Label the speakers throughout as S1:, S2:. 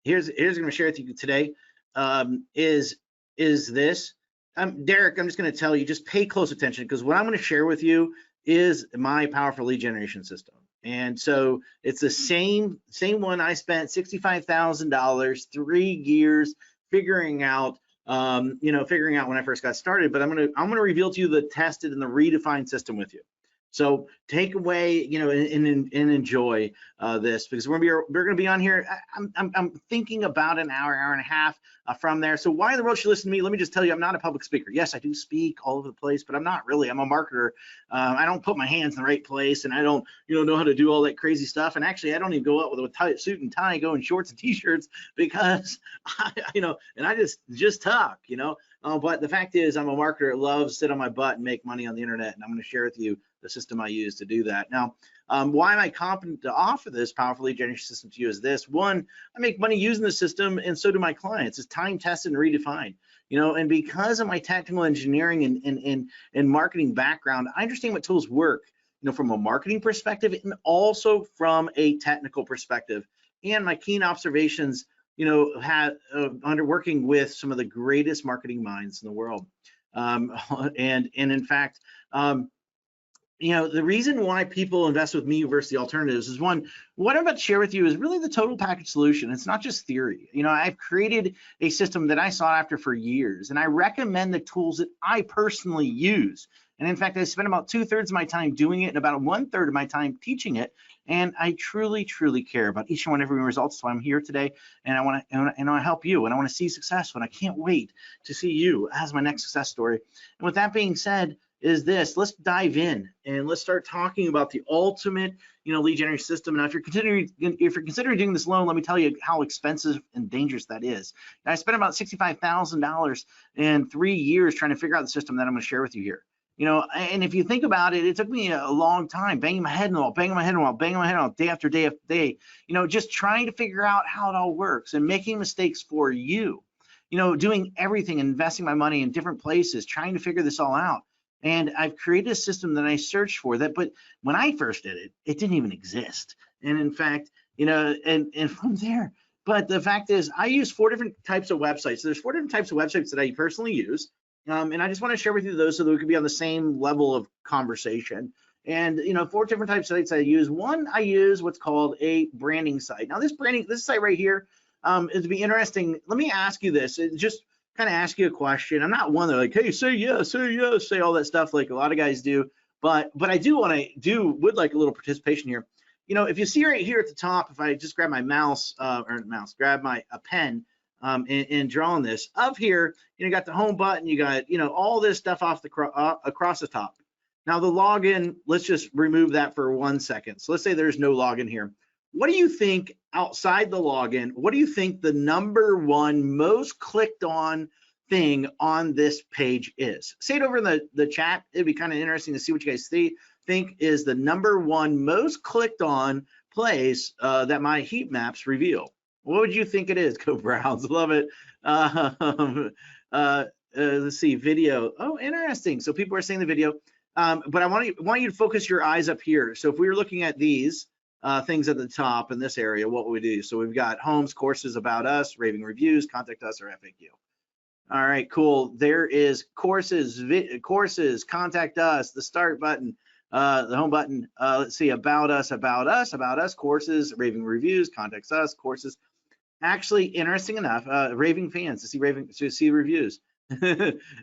S1: here's I'm going to share with you today is this. Derek, I'm just going to tell you, just pay close attention, because what I'm going to share with you is my powerful lead generation system. And so it's the same one I spent $65,000, 3 years figuring out, figuring out when I first got started. But I'm gonna reveal to you the tested and the redefined system with you. So take away, and enjoy this, because we're gonna be on here. I'm thinking about an hour and a half from there. So why in the world should you listen to me? Let me just tell you, I'm not a public speaker. Yes, I do speak all over the place, but I'm not really. I'm a marketer. I don't put my hands in the right place, and I don't, know how to do all that crazy stuff. And actually, I don't even go out with a tight suit and tie, go in shorts and t-shirts, because and I just talk, But the fact is, I'm a marketer that loves sit on my butt and make money on the internet, and I'm going to share with you the system I use to do that. Now, why am I confident to offer this powerful lead generation system to you is this. One, I make money using the system, and so do my clients. It's time tested and redefined. And because of my technical engineering and marketing background, I understand what tools work, from a marketing perspective and also from a technical perspective. And my keen observations, under working with some of the greatest marketing minds in the world. And in fact, the reason why people invest with me versus the alternatives is, one, what I'm about to share with you is really the total package solution. It's not just theory. I've created a system that I sought after for years, and I recommend the tools that I personally use. And in fact, I spend about 2/3 of my time doing it and about 1/3 of my time teaching it. And I truly, truly care about each and one every results. So I'm here today, and I want to help you, and I want to see success. And I can't wait to see you as my next success story. And with that being said, is this, let's dive in and let's start talking about the ultimate, lead generation system. Now, if you're considering doing this alone, let me tell you how expensive and dangerous that is. Now, I spent about $65,000 in 3 years trying to figure out the system that I'm going to share with you here. And if you think about it, it took me a long time, banging my head in the wall, banging my head in the wall, banging my head in the wall, day after day after day, just trying to figure out how it all works and making mistakes for you, doing everything, investing my money in different places, trying to figure this all out. And I've created a system that I searched for that, but when I first did it, it didn't even exist. And in fact, and from there, but the fact is, I use 4 different types of websites. So there's 4 different types of websites that I personally use. And I just want to share with you those so that we can be on the same level of conversation. And 4 different types of sites I use. One, I use what's called a branding site. Now, this site right here, it'd be interesting. Let me ask you this. Just kind of ask you a question. I'm not one that like, hey, say yes, say all that stuff like a lot of guys do. But I would like a little participation here. If you see right here at the top, if I just grab my grab a pen. And drawing this up here, you got the home button, you got all this stuff across the top. Now the login, let's just remove that for 1 second. So let's say there's no login here. What do you think outside the login? What do you think the #1 most clicked on thing on this page is? Say it over in the chat. It'd be kind of interesting to see what you guys think is the #1 most clicked on place that my heat maps reveal. What would you think it is? Go Browns, love it. Let's see, video. Oh, interesting. So people are saying the video, but I want you to focus your eyes up here. So if we were looking at these things at the top in this area, what would we do? So we've got homes, courses, about us, raving reviews, contact us, or FAQ. All right, cool. There is courses, contact us, the start button, the home button. Let's see, about us, courses, raving reviews, contact us, courses. Actually, interesting enough, raving fans to see reviews.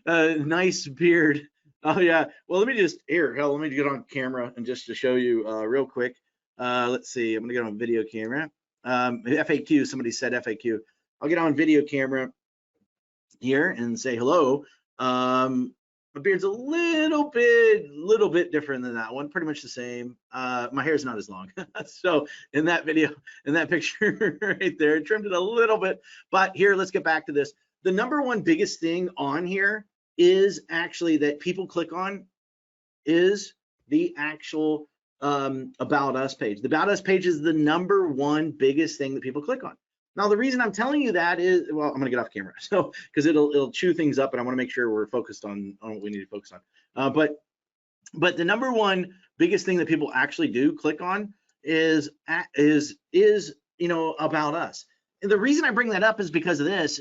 S1: Nice beard. Oh yeah. Well, let me get on camera and just to show you real quick. Let's see. I'm gonna get on video camera. FAQ. Somebody said FAQ. I'll get on video camera here and say hello. My beard's a little bit different than that one, pretty much the same. My hair's not as long. So in that video, in that picture right there, I trimmed it a little bit. But here, let's get back to this. The #1 biggest thing on here is actually that people click on is the actual About Us page. The About Us page is the #1 biggest thing that people click on. Now, the reason I'm telling you that is, well, I'm gonna get off camera, so because it'll chew things up, and I want to make sure we're focused on what we need to focus on. But the #1 biggest thing that people actually do click on is About Us. the reason I bring that up is because this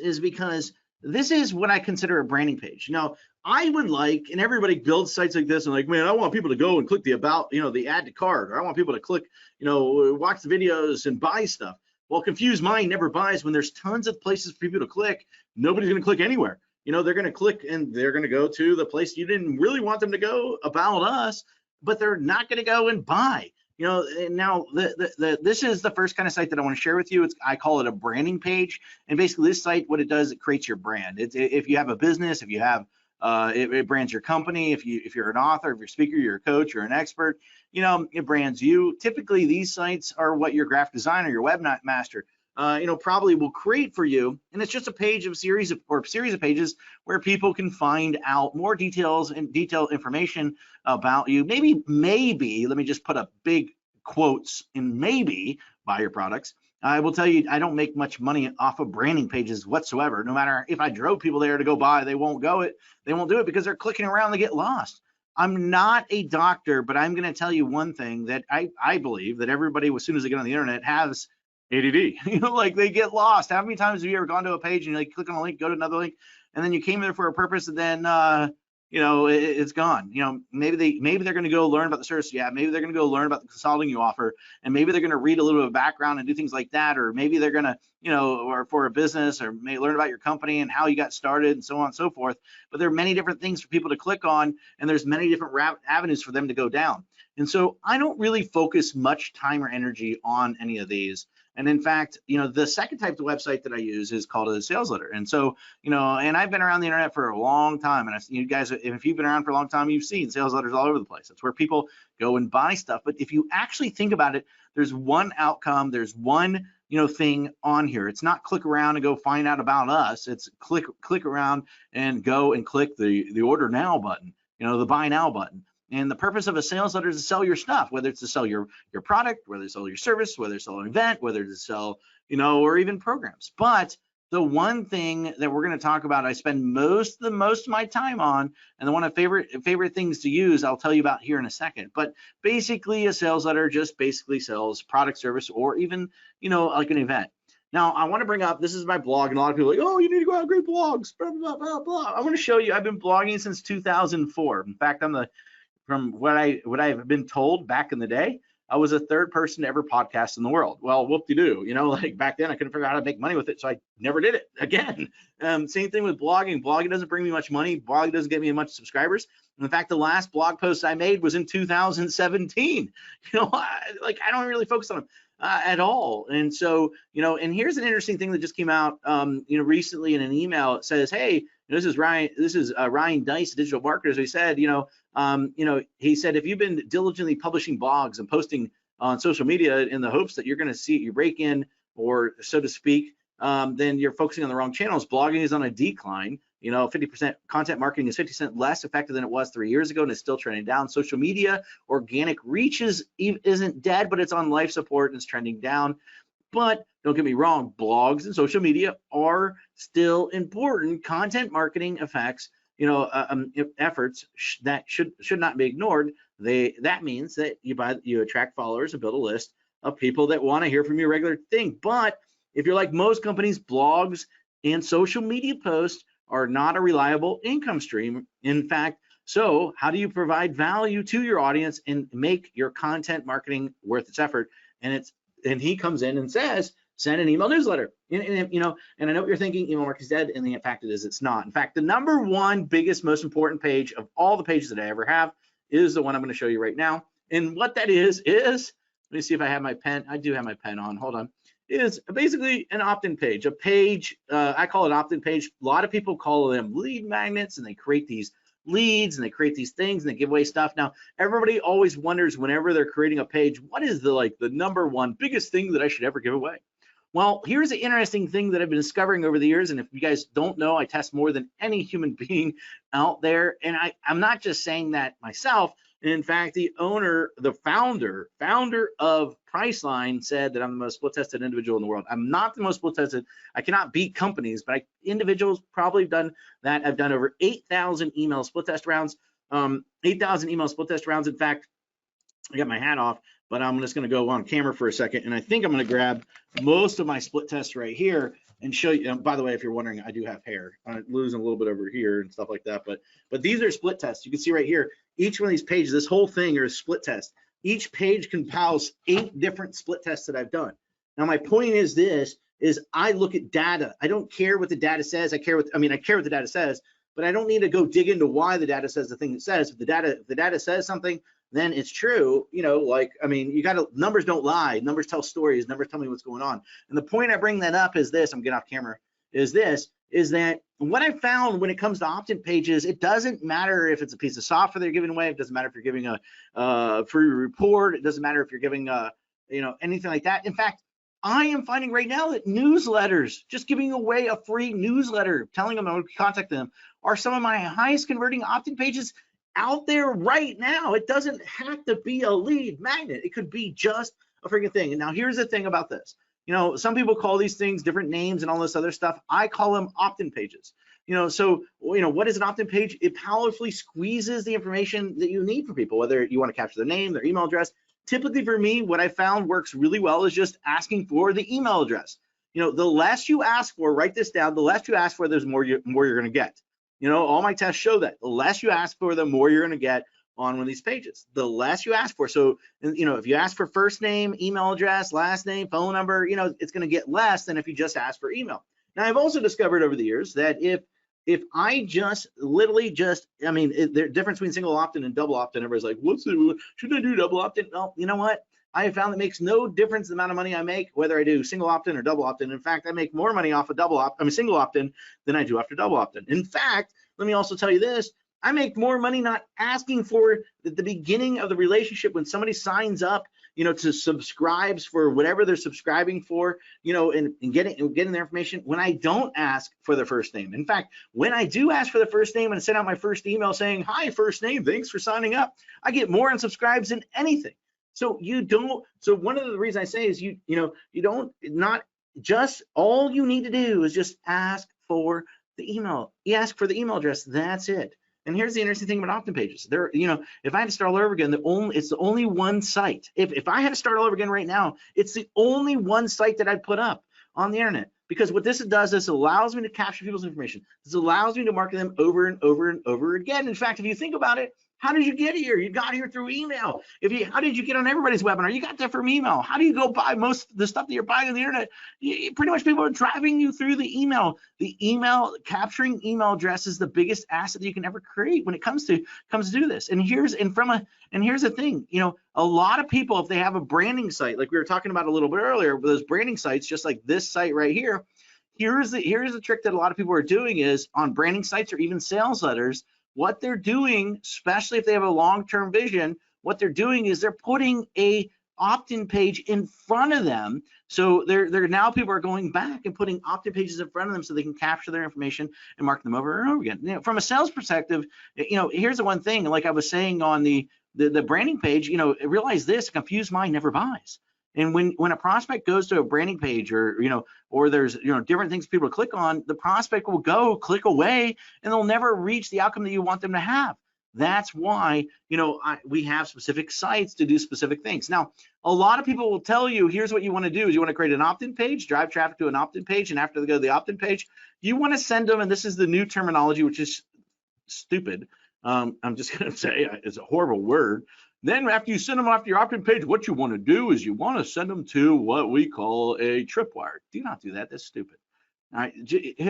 S1: is what I consider a branding page. Now, I would like, and everybody builds sites like this and like, man, I want people to go and click the about, the add to cart, or I want people to click, watch the videos and buy stuff. Well, confused mind never buys. When there's tons of places for people to click, nobody's going to click anywhere. They're going to click and they're going to go to the place you didn't really want them to go, About Us, but they're not going to go and buy. Now this is the first kind of site that I want to share with you. I call it a branding page, and basically this site, what it does, it creates your brand. If you have a business, if you have it brands your company. If you're an author, if you're a speaker, you're a coach, you're an expert, it brands you. Typically, these sites are what your graphic designer, your webmaster, probably will create for you. And it's just a series of pages where people can find out more details and detailed information about you. Maybe, let me just put up big quotes in maybe buy your products. I will tell you, I don't make much money off of branding pages whatsoever. No matter if I drove people there to go buy, they won't do it because they're clicking around, they get lost. I'm not a doctor, but I'm going to tell you one thing that I believe that everybody, as soon as they get on the internet, has ADD. Like they get lost. How many times have you ever gone to a page and you click on a link, go to another link, and then you came there for a purpose, and then it's gone. Maybe they're going to go learn about the service. Yeah, maybe they're going to go learn about the consulting you offer, and maybe they're going to read a little bit of background and do things like that, or maybe they're going to, or for a business, or may learn about your company and how you got started and so on and so forth. But there are many different things for people to click on, and there's many different avenues for them to go down. And so I don't really focus much time or energy on any of these. And in fact, the second type of website that I use is called a sales letter. And so, and I've been around the internet for a long time. And you guys, if you've been around for a long time, you've seen sales letters all over the place. That's where people go and buy stuff. But if you actually think about it, there's one outcome, there's one, thing on here. It's not click around and go find out about us. It's click around and go and click the order now button, the buy now button. And the purpose of a sales letter is to sell your stuff, whether it's to sell your product, whether it's to sell your service, whether it's to sell an event, whether it's to sell, or even programs. But the one thing that we're going to talk about, I spend most of my time on, and the one of favorite things to use, I'll tell you about here in a second. But basically, a sales letter just basically sells product, service, or even, like an event. Now, I want to bring up, this is my blog, and a lot of people are like, oh, you need to go out and create blogs, blah, blah, blah, blah. I want to show you, I've been blogging since 2004. In fact, from what I've been told back in the day, I was the third person to ever podcast in the world. Well, whoop-de-doo, like back then I couldn't figure out how to make money with it, so I never did it again. Same thing with blogging. Blogging doesn't bring me much money. Blogging doesn't get me much subscribers. In fact, the last blog post I made was in 2017. I don't really focus on them at all. And so, and here's an interesting thing that just came out, recently in an email. It says, hey, this is Ryan Dice, digital marketer. So he said, he said, if you've been diligently publishing blogs and posting on social media in the hopes that you're going to see your break in, or so to speak, then you're focusing on the wrong channels. Blogging is on a decline. 50% content marketing is 50% less effective than it was 3 years ago, and it's still trending down. Social media organic reach isn't dead, but it's on life support and it's trending down. But don't get me wrong, blogs and social media are still important content marketing efforts that should not be ignored. That means that you attract followers and build a list of people that want to hear from your regular thing. But if you're like most companies, blogs and social media posts are not a reliable income stream. In fact, so how do you provide value to your audience and make your content marketing worth its effort? And he comes in and says, send an email newsletter. And I know what you're thinking, email marketing is dead, and the fact is it's not. In fact, the number one biggest, most important page of all the pages that I ever have is the one I'm going to show you right now. And what that is, let me see if I have my pen. I do have my pen on, hold on. Is basically an opt-in page, a page, I call it opt-in page. A lot of people call them lead magnets, and they create these leads and they create these things and they give away stuff. Now, everybody always wonders whenever they're creating a page, what is the number one biggest thing that I should ever give away? Well, here's the interesting thing that I've been discovering over the years, and if you guys don't know, I test more than any human being out there, and I'm not just saying that myself. In fact, the founder of Priceline said that I'm the most split tested individual in the world. I'm not the most split tested. I cannot beat companies, but individuals probably have done that. I've done over 8,000 email split test rounds. 8,000 email split test rounds. In fact, I got my hat off, but I'm just going to go on camera for a second. And I think I'm going to grab most of my split tests right here and show you. By the way, if you're wondering, I do have hair. I'm losing a little bit over here and stuff like that. But these are split tests. You can see right here, each one of these pages, this whole thing are a split test. Each page compiles 8 different split tests that I've done. Now, my point is this, is I look at data. I don't care what the data says. I care what the data says, but I don't need to go dig into why the data says the thing it says. If the data says something, then it's true. You know, like, I mean, you got to, numbers don't lie. Numbers tell stories. Numbers tell me what's going on. And the point I bring that up is this, I'm getting off camera, is that what I found when it comes to opt-in pages, it doesn't matter if it's a piece of software they're giving away. It doesn't matter if you're giving a free report. It doesn't matter if you're giving anything like that. In fact, I am finding right now that newsletters, just giving away a free newsletter, telling them I would contact them, are some of my highest converting opt-in pages out there right now. It doesn't have to be a lead magnet. It could be just a freaking thing. And now here's the thing about this. You know, some people call these things different names and all this other stuff. I call them opt-in pages. You know, so, you know, what is an opt-in page? It powerfully squeezes the information that you need for people, whether you want to capture their name, their email address. Typically for me, what I found works really well is just asking for the email address. You know, the less you ask for, write this down, the less you ask for, there's more you're going to get. You know, all my tests show that. The less you ask for, the more you're going to get on one of these pages. The less you ask for. So, you know, if you ask for first name, email address, last name, phone number, you know, it's going to get less than if you just ask for email. Now, I've also discovered over the years that if I just literally I mean, the difference between single opt-in and double opt-in, everybody's like, should I do double opt-in? Well, you know what? I have found that makes no difference the amount of money I make, whether I do single opt-in or double opt-in. In fact, I make more money off of single opt-in than I do after double opt-in. In fact, let me also tell you this, I make more money not asking for at the beginning of the relationship when somebody signs up, you know, to subscribes for whatever they're subscribing for, you know, and getting their information when I don't ask for their first name. In fact, when I do ask for the first name and send out my first email saying, hi, first name, thanks for signing up, I get more unsubscribes than anything. So so one of the reasons I say is all you need to do is just ask for the email. You ask for the email address, that's it. And here's the interesting thing about opt-in pages. You know, if I had to start all over again, it's the only one site. If I had to start all over again right now, it's the only one site that I'd put up on the internet. Because what this does is allows me to capture people's information. This allows me to market them over and over and over again. In fact, if you think about it, how did you get here? You got here through email. How did you get on everybody's webinar? You got that from email. How do you go buy most of the stuff that you're buying on the internet? Pretty much people are driving you through the email. Capturing email address is the biggest asset that you can ever create when it comes to do this. And here's the thing, you know, a lot of people, if they have a branding site, like we were talking about a little bit earlier, those branding sites, just like this site right here, here's the trick that a lot of people are doing is on branding sites or even sales letters. What they're doing, especially if they have a long-term vision, what they're doing is they're putting a opt-in page in front of them. So they're now people are going back and putting opt-in pages in front of them so they can capture their information and mark them over and over again. You know, from a sales perspective, you know, here's the one thing, like I was saying on the branding page, you know, realize this, a confused mind never buys. And when a prospect goes to a branding page or there's, you know, different things people click on, the prospect will go click away and they'll never reach the outcome that you want them to have. That's why, you know, we have specific sites to do specific things. Now, a lot of people will tell you, here's what you want to do is you want to create an opt-in page, drive traffic to an opt-in page, and after they go to the opt-in page, you want to send them, and this is the new terminology, which is stupid. I'm just going to say it's a horrible word. Then after you send them off to your opt-in page, what you want to do is you want to send them to what we call a tripwire. Do not do that. That's stupid. All right.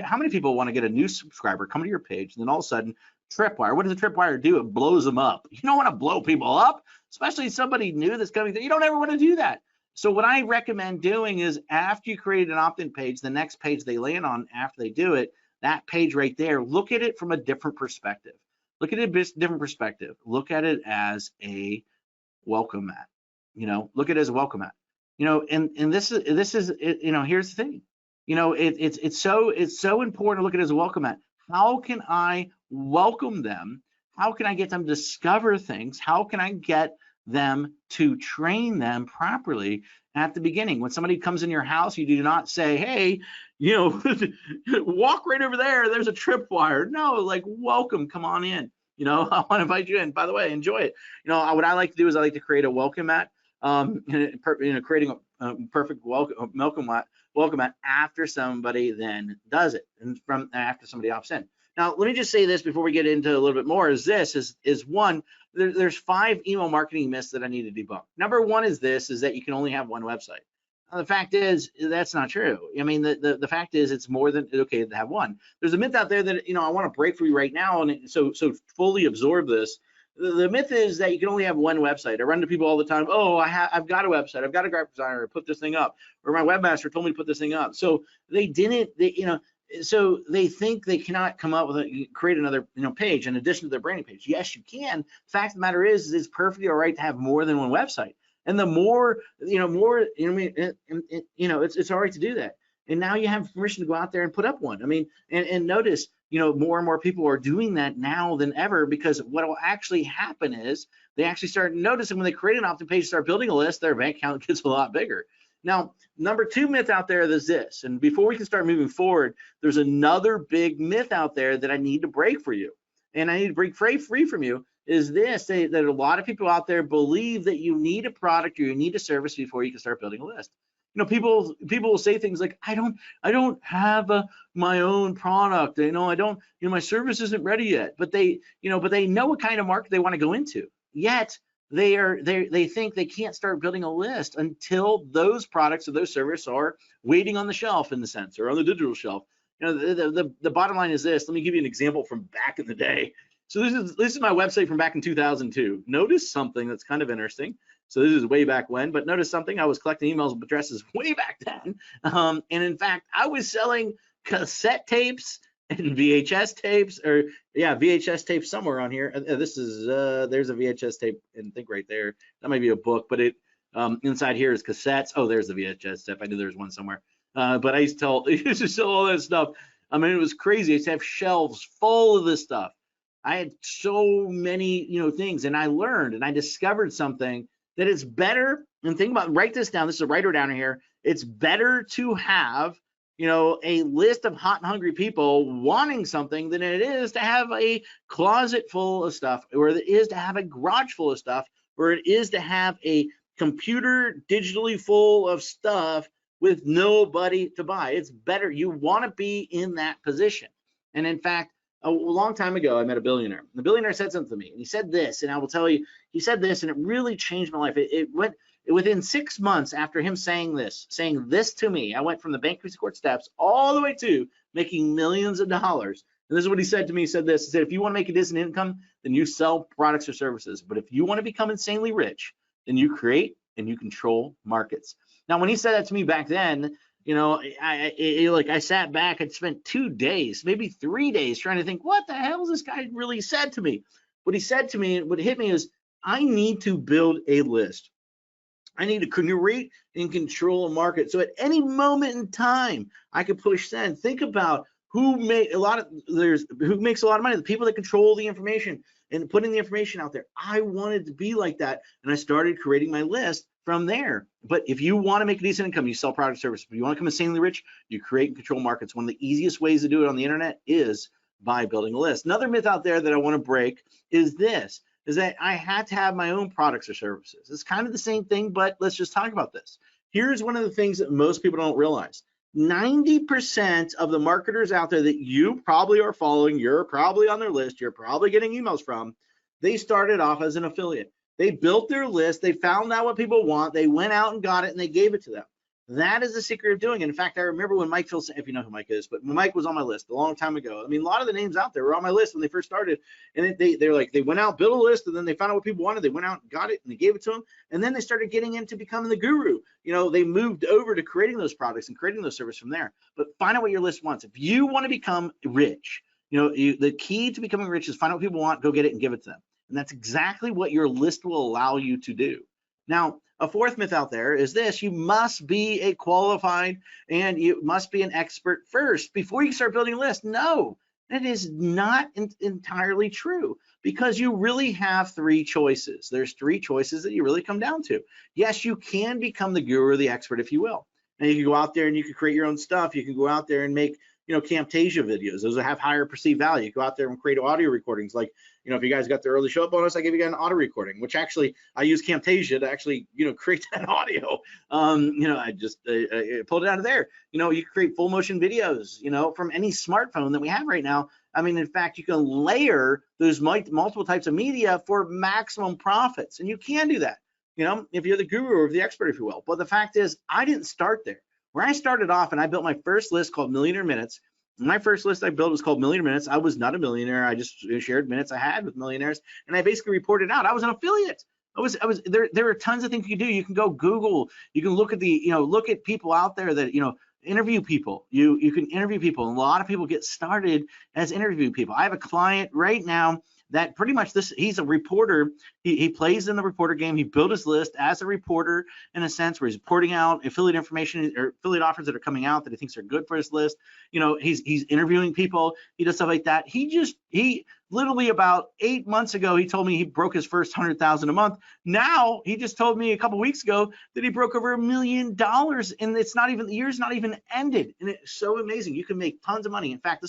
S1: How many people want to get a new subscriber, come to your page, and then all of a sudden, tripwire, what does a tripwire do? It blows them up. You don't want to blow people up, especially somebody new that's coming through. You don't ever want to do that. So what I recommend doing is after you create an opt-in page, the next page they land on after they do it, that page right there, look at it from a different perspective. Look at it a different perspective. Look at it as a welcome mat. You know, look at it as a welcome mat. You know, and this is you know, here's the thing. You know, it's so important to look at it as a welcome mat. How can I welcome them? How can I get them to discover things? How can I get them to train them properly at the beginning? When somebody comes in your house, you do not say, hey, you know, walk right over there, there's a tripwire. No, like, welcome, come on in. You know, I want to invite you in. By the way, enjoy it. You know, what I like to do is I like to create a welcome mat. Creating a perfect welcome mat after somebody then does it, and from after somebody opts in. Now, let me just say this before we get into a little bit more. Is one, there's 5 email marketing myths that I need to debunk. Number one is that you can only have one website. Now, the fact is that's not true. I mean, the fact is it's more than okay to have one. There's a myth out there that, you know, I want to break for you right now, and so fully absorb this. The myth is that you can only have one website. I run into people all the time. Oh, I've got a website. I've got a graphic designer. Put this thing up, or my webmaster told me to put this thing up. So they didn't. So they think they cannot come up with create another page in addition to their branding page. Yes, you can. The fact of the matter is it's perfectly all right to have more than one website. And the more it's all right to do that. And now you have permission to go out there and put up one. I mean, and notice, more and more people are doing that now than ever, because what will actually happen is they actually start noticing when they create an opt-in page, start building a list, their bank account gets a lot bigger. Now, number 2 myth out there is this, and before we can start moving forward, there's another big myth out there that I need to break for you, and I need to break free from you, is this, that a lot of people out there believe that you need a product or you need a service before you can start building a list. People will say things like, I don't have my own product, my service isn't ready yet, but they know what kind of market they want to go into, yet they think they can't start building a list until those products or those services are waiting on the shelf, in the sense, or on the digital shelf. The bottom line is this. Let me give you an example from back in the day. So this is my website from back in 2002. Notice something that's kind of interesting. So this is way back when, but notice something. I was collecting emails addresses way back then, and in fact, I was selling cassette tapes and VHS tapes, or VHS tapes somewhere on here. This is there's a VHS tape, and I think right there that might be a book, but it inside here is cassettes. Oh, there's the VHS tape. I knew there was one somewhere. But I used to sell all that stuff. I mean, it was crazy. I used to have shelves full of this stuff. I had so many things, and I learned and I discovered something, that it's better, and think about, write this down. This is a writer down here. It's better to have a list of hot and hungry people wanting something than it is to have a closet full of stuff, or it is to have a garage full of stuff, or it is to have a computer digitally full of stuff with nobody to buy. It's better. You want to be in that position. And in fact, a long time ago, I met a billionaire. The billionaire said something to me, and he said this, and I will tell you, he said this, and it really changed my life. It went within 6 months after him saying this to me. I went from the bankruptcy court steps all the way to making millions of dollars. And this is what he said to me. He said this. He said, if you want to make a decent income, then you sell products or services. But if you want to become insanely rich, then you create and you control markets. Now, when he said that to me back then, I sat back and spent 2 days, maybe 3 days, trying to think, what the hell has this guy really said to me? What he said to me, what hit me is, I need to build a list. I need to create and control a market. So at any moment in time, I could push send. Think about who makes a lot of money, the people that control the information and putting the information out there. I wanted to be like that, and I started creating my list from there. But if you want to make a decent income, you sell product or service. If you want to become insanely rich, you create and control markets. One of the easiest ways to do it on the internet is by building a list. Another myth out there that I want to break is this, is that I had to have my own products or services. It's kind of the same thing, but let's just talk about this. Here's one of the things that most people don't realize. 90% of the marketers out there that you probably are following, you're probably on their list, you're probably getting emails from, they started off as an affiliate. They built their list, they found out what people want, they went out and got it, and they gave it to them. That is the secret of doing it. In fact, I remember when Mike Filsaime, if you know who Mike is, but Mike was on my list a long time ago. I mean, a lot of the names out there were on my list when they first started, and they went out, built a list, and then they found out what people wanted. They went out and got it, and they gave it to them, and then they started getting into becoming the guru. They moved over to creating those products and creating those services from there. But find out what your list wants. If you want to become rich, the key to becoming rich is find out what people want, go get it, and give it to them. And that's exactly what your list will allow you to do. Now, a fourth myth out there is this: you must be a qualified and you must be an expert first before you start building a list. No, that is not entirely true, because you really have 3 choices. There's 3 choices that you really come down to. Yes, you can become the guru or the expert, if you will. And you can go out there and you can create your own stuff. You can go out there and make Camtasia videos. Those that have higher perceived value. Go out there and create audio recordings. Like, if you guys got the early show up bonus, I give you guys an auto recording, which actually I use Camtasia to actually, create that audio. I just I pulled it out of there. You create full motion videos, from any smartphone that we have right now. I mean, in fact, you can layer those multiple types of media for maximum profits, and you can do that. If you're the guru or the expert, if you will. But the fact is, I didn't start there. Where I started off, and I built my first list called Millionaire Minutes. My first list I built was called Millionaire Minutes. I was not a millionaire. I just shared minutes I had with millionaires, and I basically reported out. I was an affiliate. I was there are tons of things you can do. You can go Google. You can look at look at people out there that interview people. You can interview people. And a lot of people get started as interview people. I have a client right now that pretty much he's a reporter. He plays in the reporter game. He built his list as a reporter in a sense where he's reporting out affiliate information or affiliate offers that are coming out that he thinks are good for his list. He's interviewing people. He does stuff like that. He literally about 8 months ago, he told me he broke his first 100,000 a month. Now he just told me a couple weeks ago that he broke over $1 million, and the year's not even ended. And it's so amazing. You can make tons of money. In fact,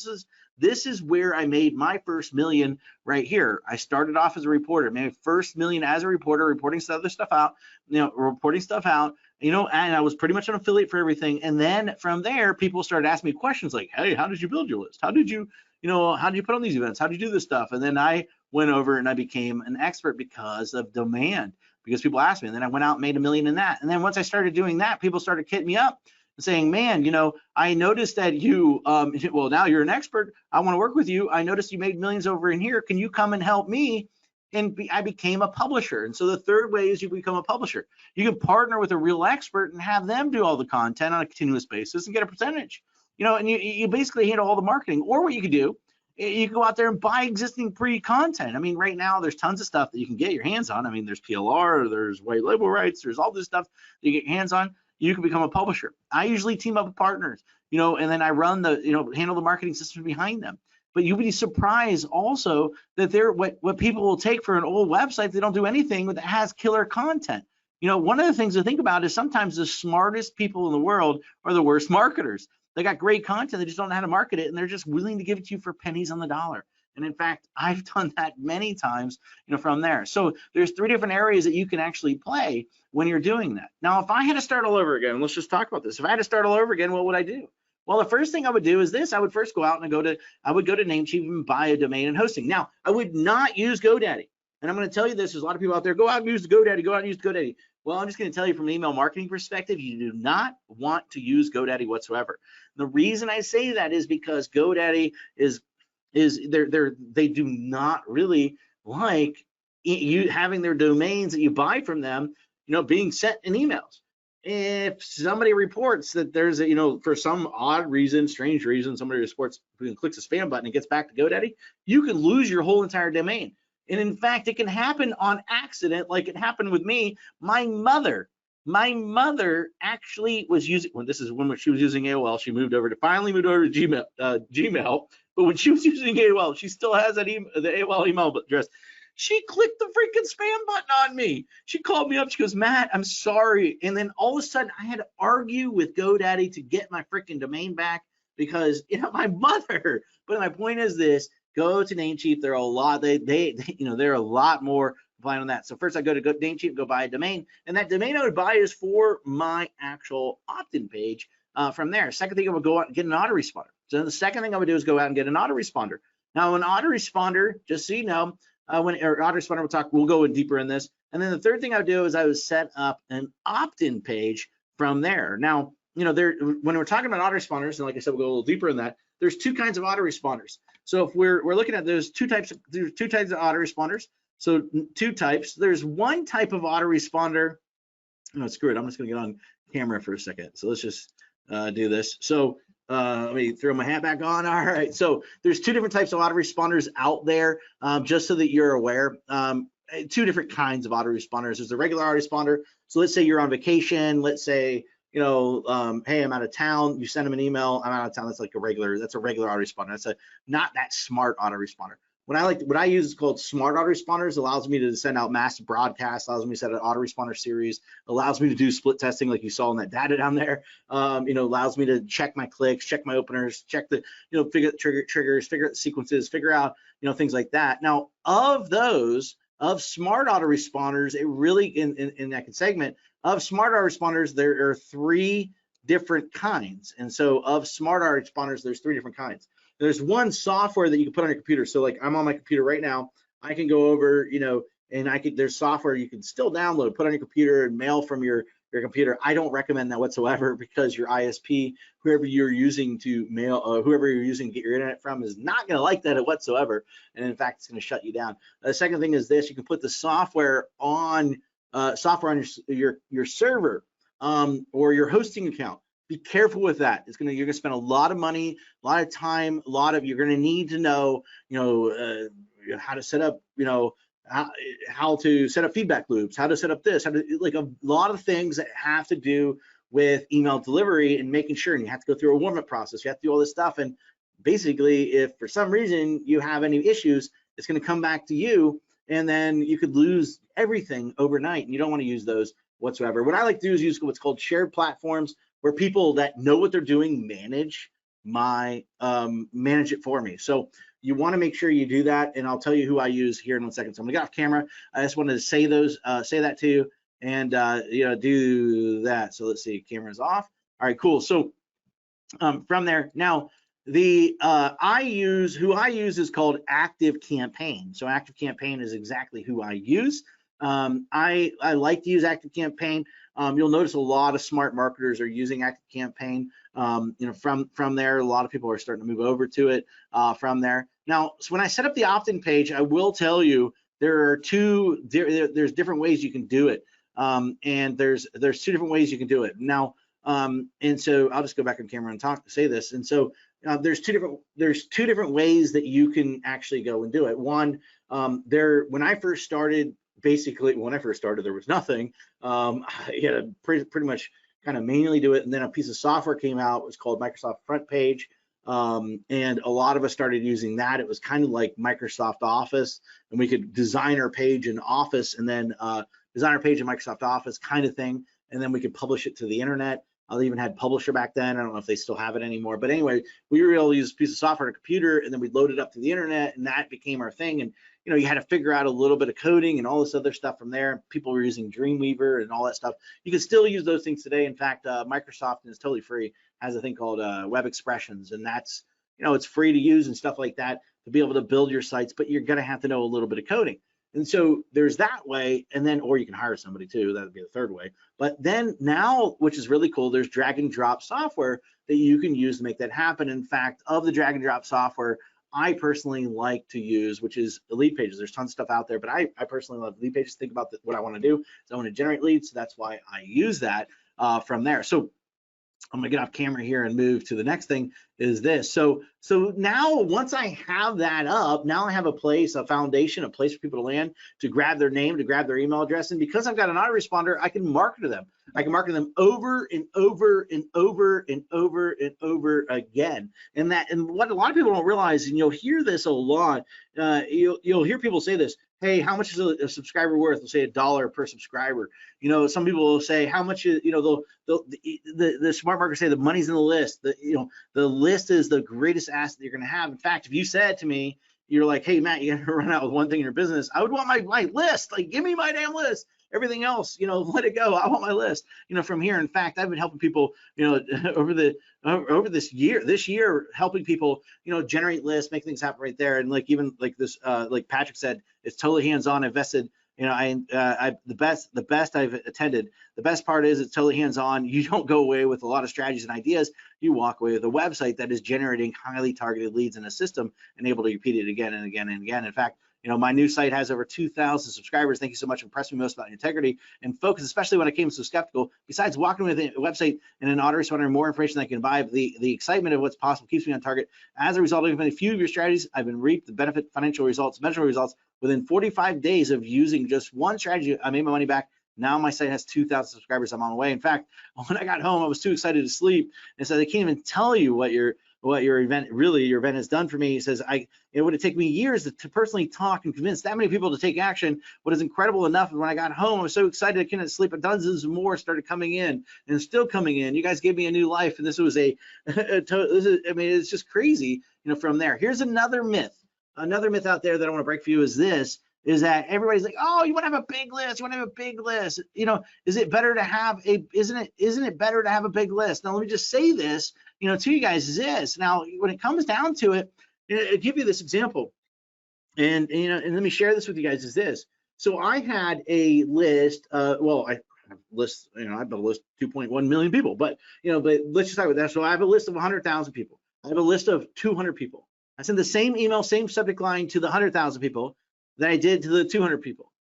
S1: this is where I made my first million right here. I started off as a reporter, made my first million as a reporter, reporting stuff out, and I was pretty much an affiliate for everything. And then from there, people started asking me questions like, hey, how did you build your list? How did you put on these events? How did you do this stuff? And then I went over and I became an expert because of demand, because people asked me. And then I went out and made $1 million in that. And then once I started doing that, people started hitting me up and saying, man, I noticed that you, well, now you're an expert. I want to work with you. I noticed you made millions over in here. Can you come and help me? And I became a publisher. And so the third way is you become a publisher. You can partner with a real expert and have them do all the content on a continuous basis and get a percentage, and you basically handle all the marketing. Or what you could do, you can go out there and buy existing pre-content. I mean, right now there's tons of stuff that you can get your hands on. I mean, there's PLR, there's white label rights, there's all this stuff that you get your hands on. You can become a publisher. I usually team up with partners, and then I run handle the marketing systems behind them. But you'll be surprised also that what people will take for an old website, they don't do anything that has killer content. One of the things to think about is sometimes the smartest people in the world are the worst marketers. They got great content, they just don't know how to market it, and they're just willing to give it to you for pennies on the dollar. And in fact, I've done that many times, from there. So there's 3 different areas that you can actually play when you're doing that. Now, if I had to start all over again, let's just talk about this. If I had to start all over again, what would I do? Well, the first thing I would do is this. I would first go out and I would go to Namecheap and buy a domain and hosting. Now, I would not use GoDaddy. And I'm going to tell you this, there's a lot of people out there, go out and use GoDaddy, go out and use GoDaddy. Well, I'm just going to tell you from an email marketing perspective, you do not want to use GoDaddy whatsoever. The reason I say that is because GoDaddy they do not really like you having their domains that you buy from them, being sent in emails. If somebody reports that there's for some odd reason, strange reason, somebody reports, clicks the spam button and gets back to GoDaddy, you can lose your whole entire domain. And in fact, it can happen on accident, like it happened with me. My mother actually was using, when she was using AOL, she finally moved over to Gmail. But when she was using AOL, she still has the AOL email address. She clicked the freaking spam button on me. She called me up. She goes, Matt, I'm sorry. And then all of a sudden, I had to argue with GoDaddy to get my freaking domain back because, my mother. But my point is this: go to Namecheap. They're a lot. They're a lot more compliant on that. So first, I go to Namecheap, go buy a domain, and that domain I would buy is for my actual opt-in page. From there, second thing, I would go out and get an autoresponder. So the second thing I would do is go out and get an autoresponder. Now, an autoresponder, just so you know, autoresponder, we'll go in deeper in this. And then the third thing I would do is I would set up an opt-in page from there. Now, when we're talking about autoresponders, and like I said, we'll go a little deeper in that. There's 2 kinds of autoresponders. So if we're looking at there's two types of autoresponders. So 2 types. There's one type of autoresponder. No, screw it. I'm just going to get on camera for a second. So let's just do this. So let me throw my hat back on. All right. So there's 2 different types of autoresponders out there, just so that you're aware. 2 different kinds of autoresponders. There's a regular autoresponder. So let's say you're on vacation. Let's say, hey, I'm out of town. You send them an email. I'm out of town. That's a regular autoresponder. That's not that smart autoresponder. what I use is called smart autoresponders. Allows me to send out mass broadcasts, allows me to set an autoresponder series, allows me to do split testing like you saw in that data down there. Allows me to check my clicks, check my openers, check the, figure out triggers, figure out sequences, figure out, things like that. Now, of those, of smart autoresponders, it really, in that segment, of smart autoresponders, there are 3 different kinds. And so of smart autoresponders, there's 3 different kinds. There's one software that you can put on your computer. So like I'm on my computer right now, I can go over, and there's software you can still download, put on your computer and mail from your computer. I don't recommend that whatsoever, because your ISP, whoever you're using to mail, whoever you're using to get your internet from, is not going to like that whatsoever. And in fact, it's going to shut you down. The second thing is this: you can put the software on your server or your hosting account. Be careful with that. You're going to spend a lot of money, a lot of time, you're going to need to know, how to set up, how to set up feedback loops, how to set up this, like a lot of things that have to do with email delivery and making sure, and you have to go through a warm-up process. You have to do all this stuff. And basically, if for some reason you have any issues, it's going to come back to you, and then you could lose everything overnight, and you don't want to use those whatsoever. What I like to do is use what's called shared platforms, where people that know what they're doing manage it for me. So you want to make sure you do that, and I'll tell you who I use here in 1 second. So I'm gonna get off camera. I just wanted to say that to you, and do that. So let's see, camera's off. All right, cool. So from there, now who I use is called ActiveCampaign. So ActiveCampaign is exactly who I use. I like to use ActiveCampaign. You'll notice a lot of smart marketers are using ActiveCampaign. From there, a lot of people are starting to move over to it from there. Now, so when I set up the opt-in page, I will tell you there's different ways you can do it, and there's 2 different ways you can do it. Now, and so I'll just go back on camera and say this. And so there's two different ways that you can actually go and do it. One, when I first started, there was nothing. You had to pretty much kind of manually do it, and then a piece of software came out. It was called Microsoft Front Page, and a lot of us started using that. It was kind of like Microsoft Office, and we could design our page in Office, and then design our page in Microsoft Office kind of thing, and then we could publish it to the internet. They even had Publisher back then. I don't know if they still have it anymore, but anyway, we were able to use a piece of software on a computer, and then we'd load it up to the internet, and that became our thing. And you had to figure out a little bit of coding and all this other stuff from there. People were using Dreamweaver and all that stuff. You can still use those things today. In fact, Microsoft, and it's totally free, has a thing called Web Expressions, and that's, it's free to use and stuff like that to be able to build your sites, but you're going to have to know a little bit of coding. And so there's that way, and then, or you can hire somebody too, that would be the third way. But then now, which is really cool, there's drag and drop software that you can use to make that happen. In fact, of the drag and drop software, I personally like to use, which is Leadpages. There's tons of stuff out there, but I personally love Leadpages. Think about what I want to do. So I want to generate leads, so that's why I use that from there. So I'm gonna get off camera here and move to the next thing, is this. So now, once I have that up, now I have a foundation, a place for people to land, to grab their name, to grab their email address. And because I've got an autoresponder, I can market to them. I can market them over and over and over and over and over again. And what a lot of people don't realize, and you'll hear this a lot, you'll hear people say this: hey, how much is a subscriber worth? They'll say $1 per subscriber. Some people will say, how much is, the smart marketers say the money's in the list. The list is the greatest asset that you're going to have. In fact, if you said to me, you're like, hey, Matt, you got to run out with one thing in your business, I would want my list. Like, give me my damn list. Everything else, let it go. I want my list, from here. In fact, I've been helping people, over this year, helping people, generate lists, make things happen right there. And like, even like this, like Patrick said, it's totally hands-on. Invested, the best I've attended. The best part is it's totally hands-on. You don't go away with a lot of strategies and ideas. You walk away with a website that is generating highly targeted leads in a system and able to repeat it again and again and again. In fact, my new site has over 2,000 subscribers. Thank you so much. Impressed me most about integrity and focus, especially when I came so skeptical. Besides walking with a website and an autoresponder and more information I can buy, the excitement of what's possible keeps me on target. As a result of a few of your strategies, I've been reaped the benefit, financial results, measurable results. Within 45 days of using just one strategy, I made my money back. Now my site has 2,000 subscribers. I'm on the way. In fact, when I got home, I was too excited to sleep, and so they can't even tell you what your what your event has done for me. He says, it would have taken me years to personally talk and convince that many people to take action. What is incredible enough is when I got home, I was so excited I couldn't sleep. Dozens more started coming in and still coming in. You guys gave me a new life, and this was it's just crazy, from there. Here's another myth out there that I want to break for you is that everybody's like, oh, you want to have a big list, is it better to have isn't it better to have a big list? Now let me just say this, to you guys is this. Now, when it comes down to it, I'll give you this example, and and let me share this with you guys is this. So I had a list, I have a list 2.1 million people, but let's just start with that. So I have a list of 100,000 people. I have a list of 200 people. I send the same email, same subject line to the 100,000 people that I did to the 200 people.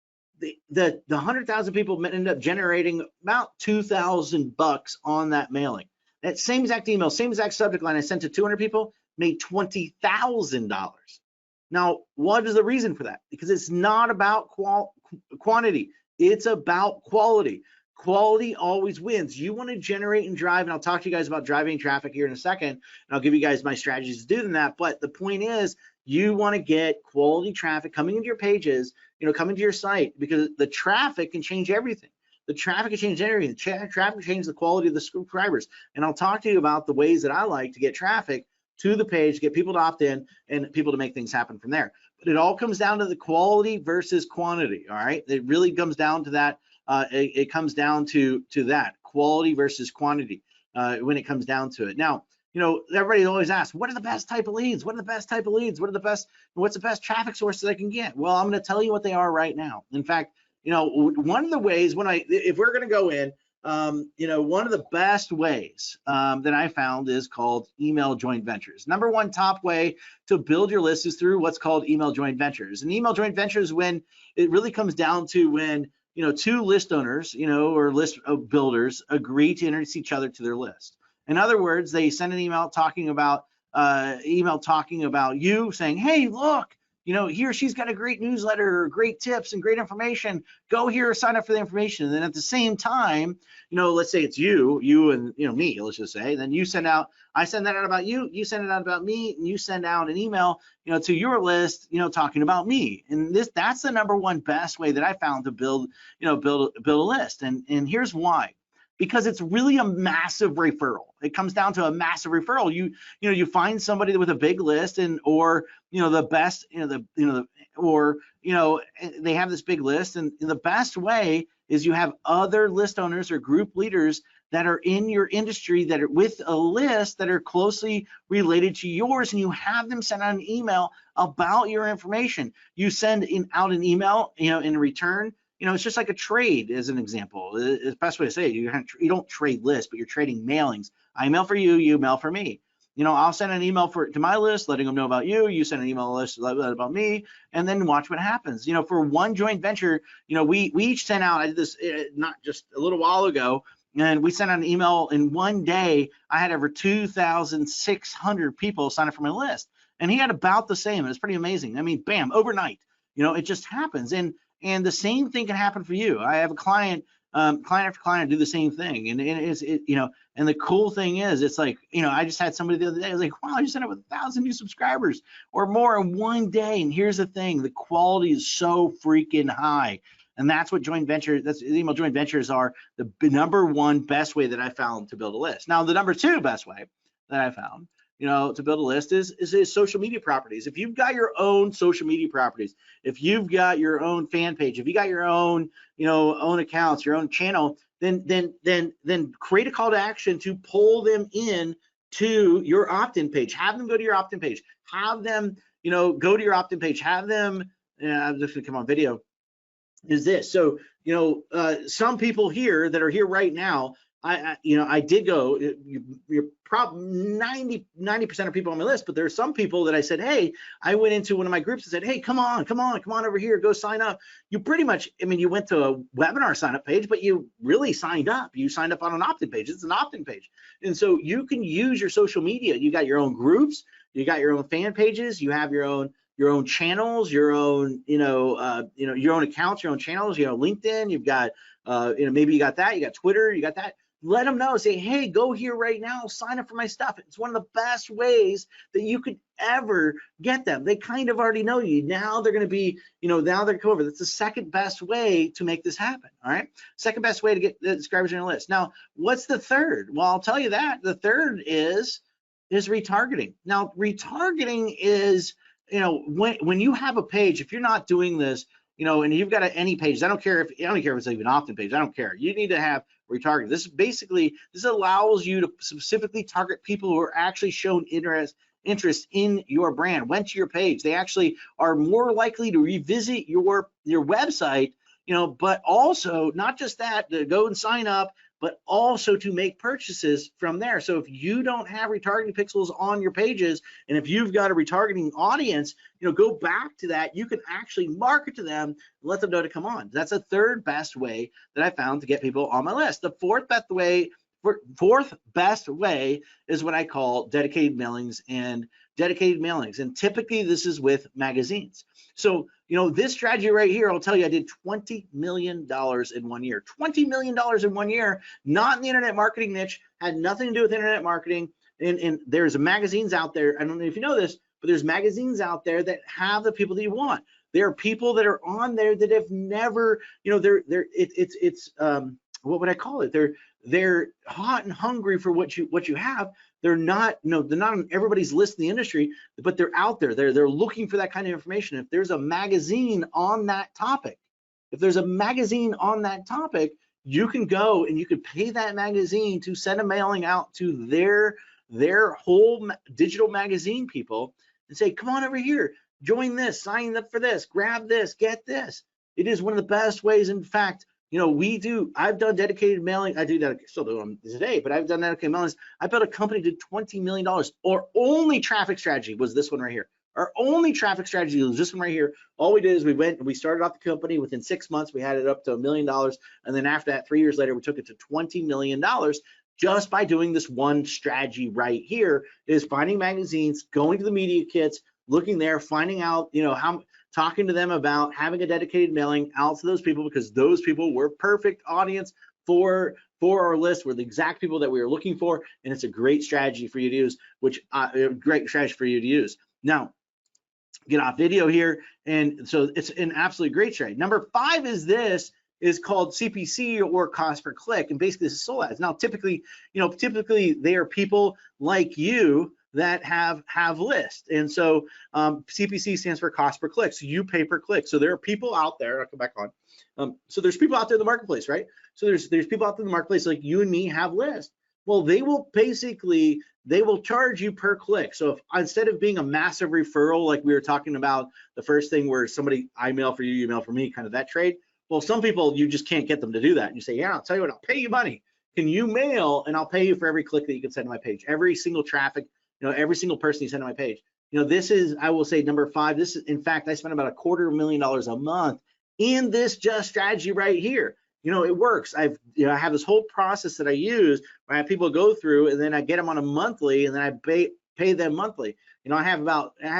S1: The 100,000 people ended up generating about $2,000 on that mailing. That same exact email, same exact subject line I sent to 200 people made $20,000. Now, what is the reason for that? Because it's not about quantity, it's about quality. Quality always wins. You want to generate and drive, and I'll talk to you guys about driving traffic here in a second, and I'll give you guys my strategies to do that. But the point is, you want to get quality traffic coming into your pages, coming to your site, because the traffic can change everything. The traffic can change everything. Traffic can change the quality of the subscribers. And I'll talk to you about the ways that I like to get traffic to the page, get people to opt in, and people to make things happen from there. But it all comes down to the quality versus quantity. All right, it really comes down to that. It comes down to that quality versus quantity when it comes down to it. Now, everybody always asks, what are the best type of leads? What are the best type of leads? What's the best traffic source that I can get? Well, I'm going to tell you what they are right now. In fact, one of the ways if we're going to go in, one of the best ways that I found is called email joint ventures. Number one top way to build your list is through what's called email joint ventures. And email joint ventures, when it really comes down to when two list owners, or list builders agree to introduce each other to their list. In other words, they send an email talking about you, saying, hey, look, he or she's got a great newsletter, great tips and great information. Go here, sign up for the information. And then at the same time, let's say it's you and me, let's just say, then I send that out about you, you send it out about me, and you send out an email, to your list, talking about me. And that's the number one best way that I found to build a list. And here's why. Because it's really a massive referral. It comes down to a massive referral. You find somebody with a big list, or the best, or they have this big list, and the best way is you have other list owners or group leaders that are in your industry that are with a list that are closely related to yours, and you have them send out an email about your information. You send out an email, in return. It's just like a trade, as an example. The best way to say it, you don't trade lists, but you're trading mailings. I mail for you, you mail for me. I'll send an email to my list, letting them know about you. You send an email list about me, and then watch what happens. For one joint venture, we each sent out. I did this not just a little while ago, and we sent out an email in one day. I had over 2,600 people sign up for my list, and he had about the same. It was pretty amazing. I mean, bam, overnight. It just happens. And the same thing can happen for you. I have a client after client do the same thing, and and the cool thing is, it's like, I just had somebody the other day. I was like, wow, I just ended up with 1,000 new subscribers or more in one day. And here's the thing: the quality is so freaking high, and that's what email joint ventures are. The number one best way that I found to build a list. Now, the number two best way that I found, to build a list is social media properties. If you've got your own social media properties, if you've got your own fan page, if you got your own, own accounts, your own channel, then create a call to action to pull them in to your opt-in page. Have them go to your opt-in page. Have them, go to your opt-in page. Have them. I'm just gonna come on video. Is this so? Some people here that are here right now. I did go. You're probably 90% of people on my list, but there are some people that I said, hey, I went into one of my groups and said, hey, come on over here, go sign up. You pretty much, you went to a webinar sign up page, but you really signed up. You signed up on an opt-in page. It's an opt-in page, and so you can use your social media. You got your own groups, you got your own fan pages, you have your own channels, your own your own accounts, your own channels. LinkedIn. You've got maybe you got that. You got Twitter. You got that. let them know, say, hey, go here right now, sign up for my stuff. It's one of the best ways that you could ever get them. They kind of already know you. Now they're going to be, now they're over. That's the second best way to make this happen. All right. Second best way to get the subscribers on your list. Now, what's the third? Well, I'll tell you that. The third is retargeting. Now, retargeting is, when you have a page, if you're not doing this, and you've got any page, I don't care if it's even opt-in page, I don't care. You need to have retargeting. This allows you to specifically target people who are actually shown interest in your brand, went to your page. They actually are more likely to revisit your website, but also not just that, to go and sign up, but also to make purchases from there. So if you don't have retargeting pixels on your pages, and if you've got a retargeting audience, go back to that. You can actually market to them and let them know to come on. That's a third best way that I found to get people on my list. The fourth best way is what I call dedicated mailings. And typically this is with magazines. So, this strategy right here, I'll tell you, I did $20 million in 1 year. $20 million in 1 year, not in the internet marketing niche, had nothing to do with internet marketing. And there's magazines out there. I don't know if you know this, but there's magazines out there that have the people that you want. There are people that are on there that have never, what would I call it? They're hot and hungry for what you have. They're not, they're not on everybody's list in the industry, but they're out there. They're looking for that kind of information. If there's a magazine on that topic, you can go and you could pay that magazine to send a mailing out to their whole digital magazine people and say, come on over here, join this, sign up for this, grab this, get this. It is one of the best ways. In fact, I've done dedicated mailing. I do that, still do them today, but I've done dedicated mailings. I built a company that did $20 million. Our only traffic strategy was this one right here. Our only traffic strategy was this one right here. All we did is we started off the company. Within 6 months, we had it up to $1 million. And then after that, 3 years later, we took it to $20 million just by doing this one strategy right here, is finding magazines, going to the media kits, looking there, finding out, talking to them about having a dedicated mailing out to those people, because those people were perfect audience for our list, were the exact people that we were looking for, and it's a great strategy for you to use. Now, get off video here, and so it's an absolutely great strategy. Number 5 is called CPC, or cost per click, and basically this is sold ads. Now, typically they are people like you that have lists, and so CPC stands for cost per click. So you pay per click. So there are people out there. I'll come back on. So there's people out there in the marketplace, right? So there's people out there in the marketplace like you and me have lists. Well, they will charge you per click. So if instead of being a massive referral, like we were talking about the first thing, where I mail for you, you mail for me, kind of that trade. Well, some people, you just can't get them to do that. And you say, yeah, I'll tell you what, I'll pay you money. Can you mail, and I'll pay you for every click that you can send to my page, every single traffic, every single person you send to my page. This is, I will say, number 5. This is, in fact, I spend about $250,000 a month in this just strategy right here. It works. I have this whole process that I use where I have people go through, and then I get them on a monthly, and then I pay them monthly. I have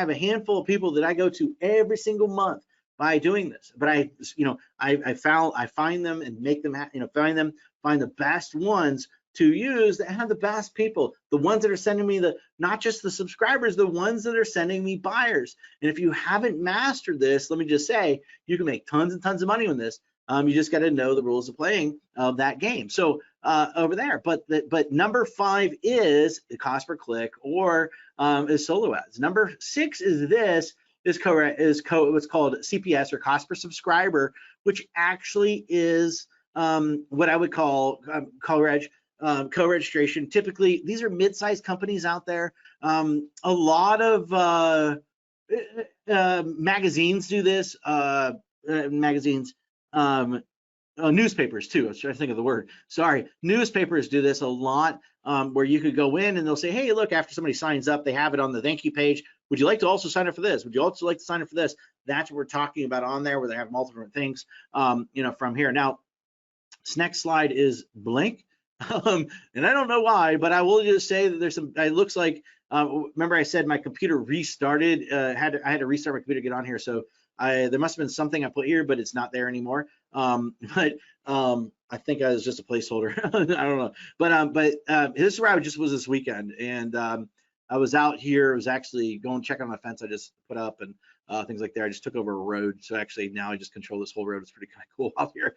S1: a handful of people that I go to every single month by doing this. But I find them and make them, find the best ones to use that have the best people, the ones that are sending me not just the subscribers, the ones that are sending me buyers. And if you haven't mastered this, let me just say, you can make tons and tons of money on this. You just got to know the rules of playing of that game. So over there, but number 5 is the cost per click, or is solo ads. Number 6 is what's called CPS, or cost per subscriber, which actually is what I would call co-registration. Typically, these are mid-sized companies out there. A lot of magazines do this. Newspapers too. I was trying to think of the word. Sorry, newspapers do this a lot, where you could go in and they'll say, hey, look, after somebody signs up, they have it on the thank you page. Would you like to also sign up for this? Would you also like to sign up for this? That's what we're talking about on there, where they have multiple different things, from here. Now, this next slide is blank. And I don't know why, but I will just say that there's some, it looks like, remember I said my computer restarted, I had to restart my computer to get on here. So there must have been something I put here, but it's not there anymore. But I think I was just a placeholder. I don't know. But this is where I just was this weekend, and I was out here. I was actually going check on my fence I just put up and things like that. I just took over a road, so actually now I just control this whole road. It's pretty kind of cool out here.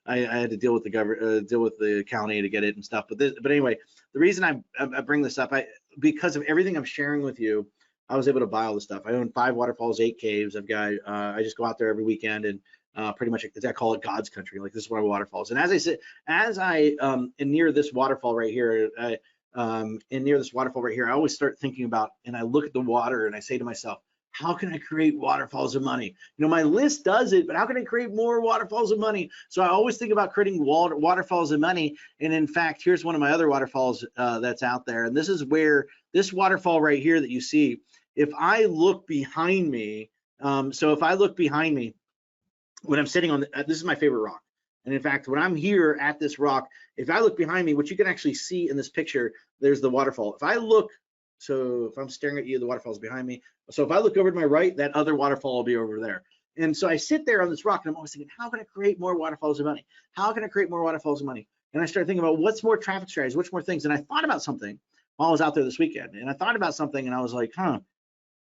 S1: I had to deal with the county to get it and stuff. But anyway, the reason I bring this up, because of everything I'm sharing with you, I was able to buy all this stuff. I own 5 waterfalls, 8 caves. I've got I just go out there every weekend and pretty much I call it God's country. Like, this is one of my waterfalls. And as I am near this waterfall right here, I always start thinking about, and I look at the water and I say to myself, how can I create waterfalls of money? You know, my list does it, but how can I create more waterfalls of money? So I always think about creating waterfalls of money. And in fact, here's one of my other waterfalls that's out there. And this is where this waterfall right here that you see, if I look behind me, so if I look behind me, when I'm sitting on this is my favorite rock. And in fact, when I'm here at this rock, if I look behind me, what you can actually see in this picture, there's the waterfall. If I look, so if I'm staring at you, the waterfall's behind me. So if I look over to my right, that other waterfall will be over there. And so I sit there on this rock and I'm always thinking, how can I create more waterfalls of money? How can I create more waterfalls of money? And I started thinking about what's more traffic strategies, what's more things. And I thought about something while I was out there this weekend. And I thought about something and I was like,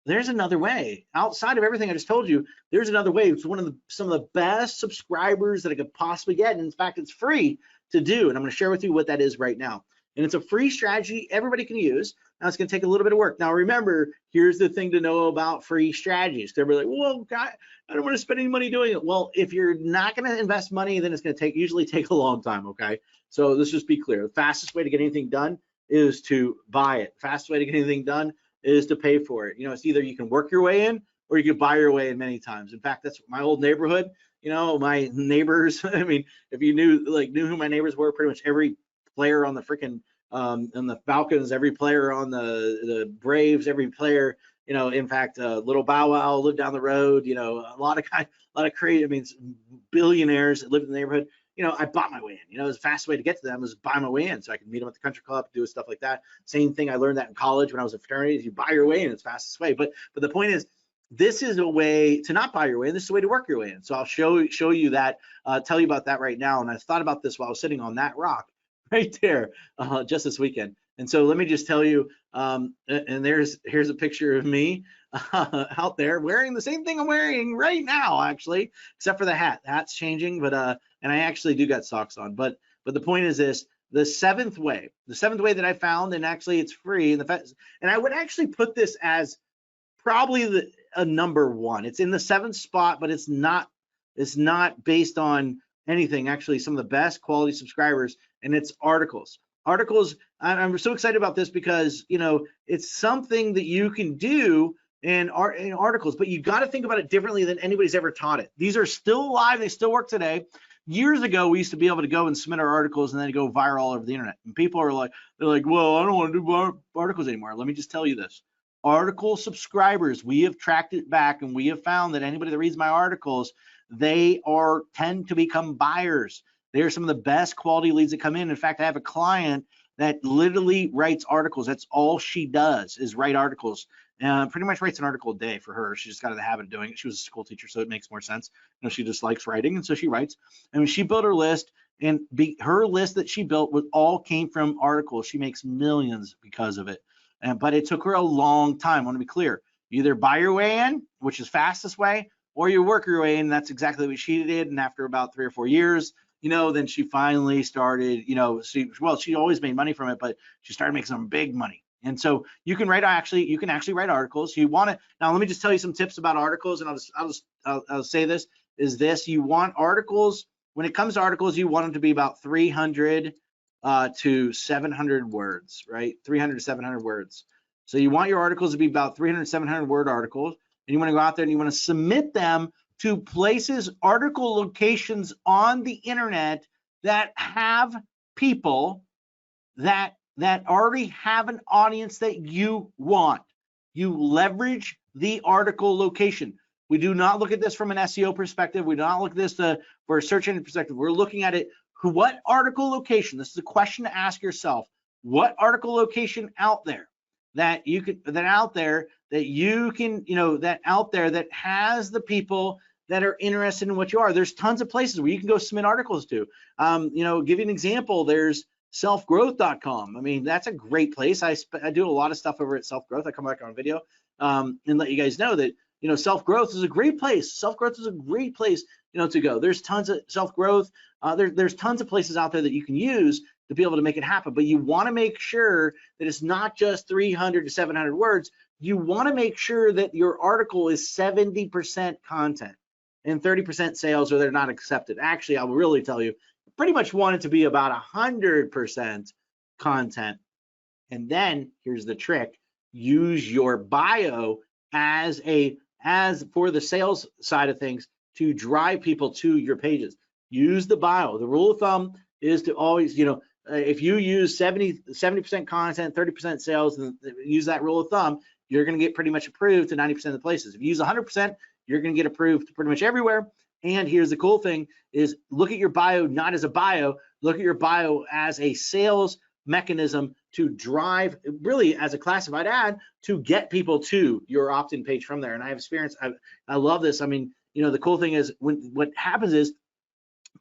S1: there's another way. Outside of everything I just told you, there's another way. It's some of the best subscribers that I could possibly get. And in fact, it's free to do. And I'm going to share with you what that is right now. And it's a free strategy everybody can use. Now, it's going to take a little bit of work. Now, remember, here's the thing to know about free strategies. They're like, well, God, I don't want to spend any money doing it. Well, if you're not going to invest money, then it's going to usually take a long time, okay? So let's just be clear. The fastest way to get anything done is to buy it. Fastest way to get anything done is to pay for it. You know, it's either you can work your way in or you can buy your way in many times. In fact, that's my old neighborhood. You know, my neighbors, I mean, if you knew who my neighbors were, pretty much every player on the freaking on the Falcons, every player on the Braves, every player, you know, in fact, little Bow Wow lived down the road, you know, a lot of crazy, I mean, billionaires that lived in the neighborhood. You know, I bought my way in. You know, the fastest way to get to them was buy my way in, so I could meet them at the country club, do stuff like that. Same thing, I learned that in college when I was in fraternities. You buy your way in, it's the fastest way. But the point is, this is a way to not buy your way in. This is a way to work your way in. So I'll show you that, tell you about that right now. And I thought about this while I was sitting on that rock right there just this weekend. And so let me just tell you, and here's a picture of me out there wearing the same thing I'm wearing right now, actually, except for the hat. The hat's changing, but and I actually do got socks on. But the point is this: the seventh way that I found, and actually it's free, and I would actually put this as probably a number 1. It's in the 7th spot, but it's not based on anything. Actually, some of the best quality subscribers, and it's articles. Articles, I'm so excited about this because, you know, it's something that you can do in articles, but you got to think about it differently than anybody's ever taught it. These are still alive. They still work today. Years ago, we used to be able to go and submit our articles and then go viral all over the internet. And people are like, well, I don't want to do articles anymore. Let me just tell you this. Article subscribers, we have tracked it back and we have found that anybody that reads my articles, they tend to become buyers. They're some of the best quality leads that come in. In fact, I have a client that literally writes articles. That's all she does, is write articles. Pretty much writes an article a day for her. She just got in the habit of doing it. She was a school teacher, so it makes more sense. You know, she just likes writing, and so she writes. And she built her list, and her list that she built all came from articles. She makes millions because of it. But it took her a long time. I want to be clear. You either buy your way in, which is fastest way, or you work your way in. That's exactly what she did. And after about 3 or 4 years, you know, then she finally started, you know, she always made money from it, but she started making some big money. And so you can actually write articles. You want to, now let me just tell you some tips about articles, and I'll say this, is this: you want articles, when it comes to articles, you want them to be about 300 to 700 words, right? 300 to 700 words. So you want your articles to be about 300 to 700 word articles, and you want to go out there and you want to submit them to places, article locations on the internet that have people that already have an audience that you want. You leverage the article location. We do not look at this from an SEO perspective. We do not look at this for a search engine perspective. We're looking at it, what article location, this is a question to ask yourself, what article location out there that that you can, that out there that has the people that are interested in what you are. There's tons of places where you can go submit articles to. Give you an example. There's selfgrowth.com. I mean, that's a great place. I do a lot of stuff over at Self-Growth. I come back on video and let you guys know that, Self-Growth is a great place. Self-Growth is a great place, to go. There's tons of Self-Growth. There's tons of places out there that you can use to be able to make it happen. But you want to make sure that it's not just 300 to 700 words. You want to make sure that your article is 70% content and 30% sales, or they're not accepted. Actually, I will really tell you, pretty much want it to be about 100% content. And then here's the trick: use your bio as for the sales side of things to drive people to your pages. Use the bio. The rule of thumb is to always, if you use 70% content, 30% sales, and use that rule of thumb, you're going to get pretty much approved to 90% of the places. If you use 100%, you're going to get approved to pretty much everywhere. And here's the cool thing: is look at your bio not as a bio, look at your bio as a sales mechanism to drive, really as a classified ad, to get people to your opt-in page from there. And I have experience. I love this. I mean, the cool thing is what happens is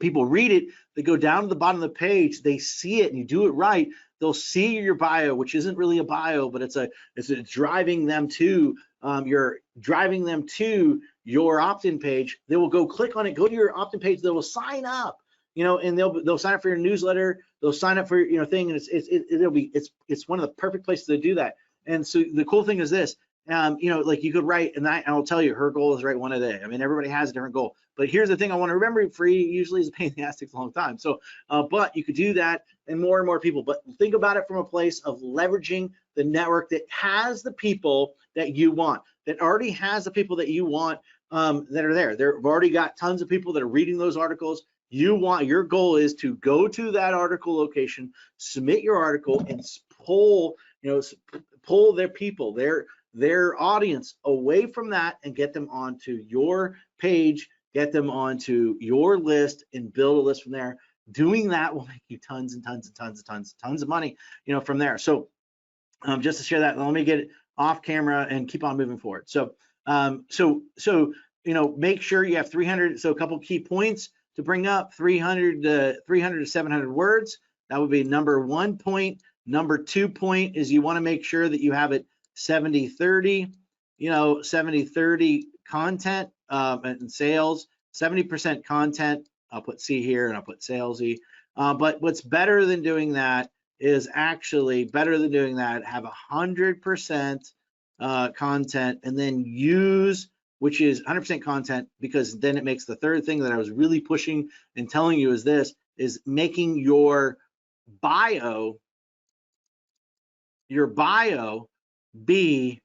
S1: people read it, they go down to the bottom of the page, they see it, and you do it right, they'll see your bio, which isn't really a bio, but it's driving them to your opt-in page. They will go click on it, go to your opt-in page, they will sign up, and they'll sign up for your newsletter, they'll sign up for your thing, and it's one of the perfect places to do that. And so the cool thing is this, like you could write, and I'll tell you, her goal is to write one a day. I mean, everybody has a different goal, but here's the thing: I want to remember, free usually is a pain in the ass, takes a long time. So, but you could do that, and more people. But think about it from a place of leveraging the network that has the people that you want, that already has the people that you want that are there. They've already got tons of people that are reading those articles. Your goal is to go to that article location, submit your article, and pull their people, their audience away from that, and get them onto your page, get them onto your list, and build a list from there. Doing that will make you tons and tons of money, from there. So just to share that, let me get it off camera and keep on moving forward. So make sure you have 300. So a couple key points to bring up: 300 to 700 words. That would be number 1 point. Number 2 point is you want to make sure that you have it 70-30, 70-30 content and sales, 70% content. I'll put C here and I'll put salesy. But what's better than doing that is actually have 100% content, and then use, which is 100% content, because then it makes the third thing that I was really pushing and telling you is making your bio be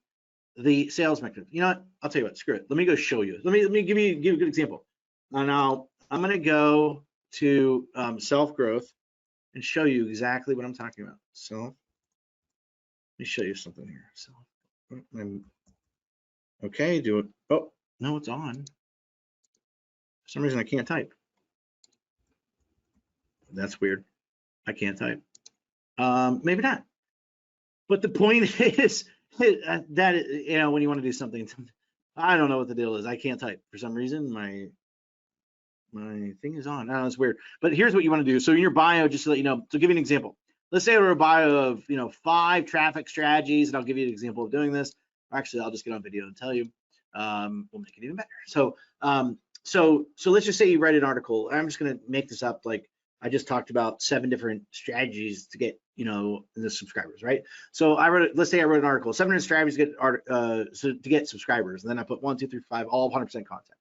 S1: the sales mechanism. You know what? I'll tell you what, screw it. Let me go show you. Let me give you a good example. And I'm going to go to Self-Growth and show you exactly what I'm talking about. So let me show you something here. So, okay, do it. Oh, no, it's on. For some reason I can't type. That's weird. I can't type. Maybe not. But the point is that, when you want to do something, I don't know what the deal is. I can't type for some reason. My thing is on. I don't know, it's weird. But here's what you want to do. So in your bio, just to let you know, to give you an example, let's say we're a bio of 5 traffic strategies, and I'll give you an example of doing this. Actually, I'll just get on video and tell you. We'll make it even better. So let's just say you write an article. I'm just going to make this up. Like I just talked about 7 different strategies to get the subscribers, right? So let's say I wrote an article, 7 strategies to get subscribers, and then I put 1, 2, 3, 5, all 100% content.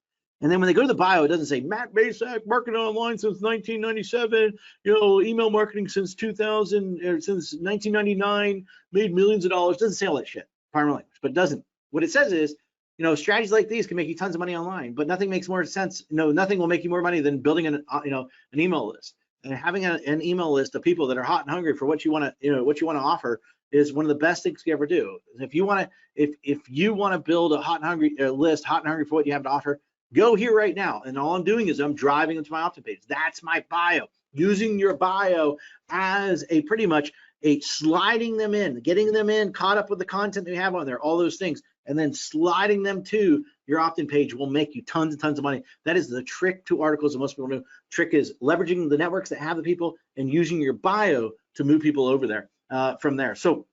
S1: And then when they go to the bio, it doesn't say Matt Basak, marketing online since 1997, email marketing since 2000 or since 1999, made millions of dollars. It doesn't say all that shit, primarily, but it doesn't. What it says is, strategies like these can make you tons of money online, but nothing makes more sense. Nothing will make you more money than building an email list. And having an email list of people that are hot and hungry for what you want to offer is one of the best things you ever do. If you want to build a hot and hungry list, hot and hungry for what you have to offer, go here right now. And all I'm doing is I'm driving them to my opt-in page. That's my bio. Using your bio as a pretty much sliding them in, getting them in, caught up with the content that you have on there, all those things, and then sliding them to your opt-in page will make you tons and tons of money. That is the trick to articles that most people know. Trick is leveraging the networks that have the people and using your bio to move people over there from there. So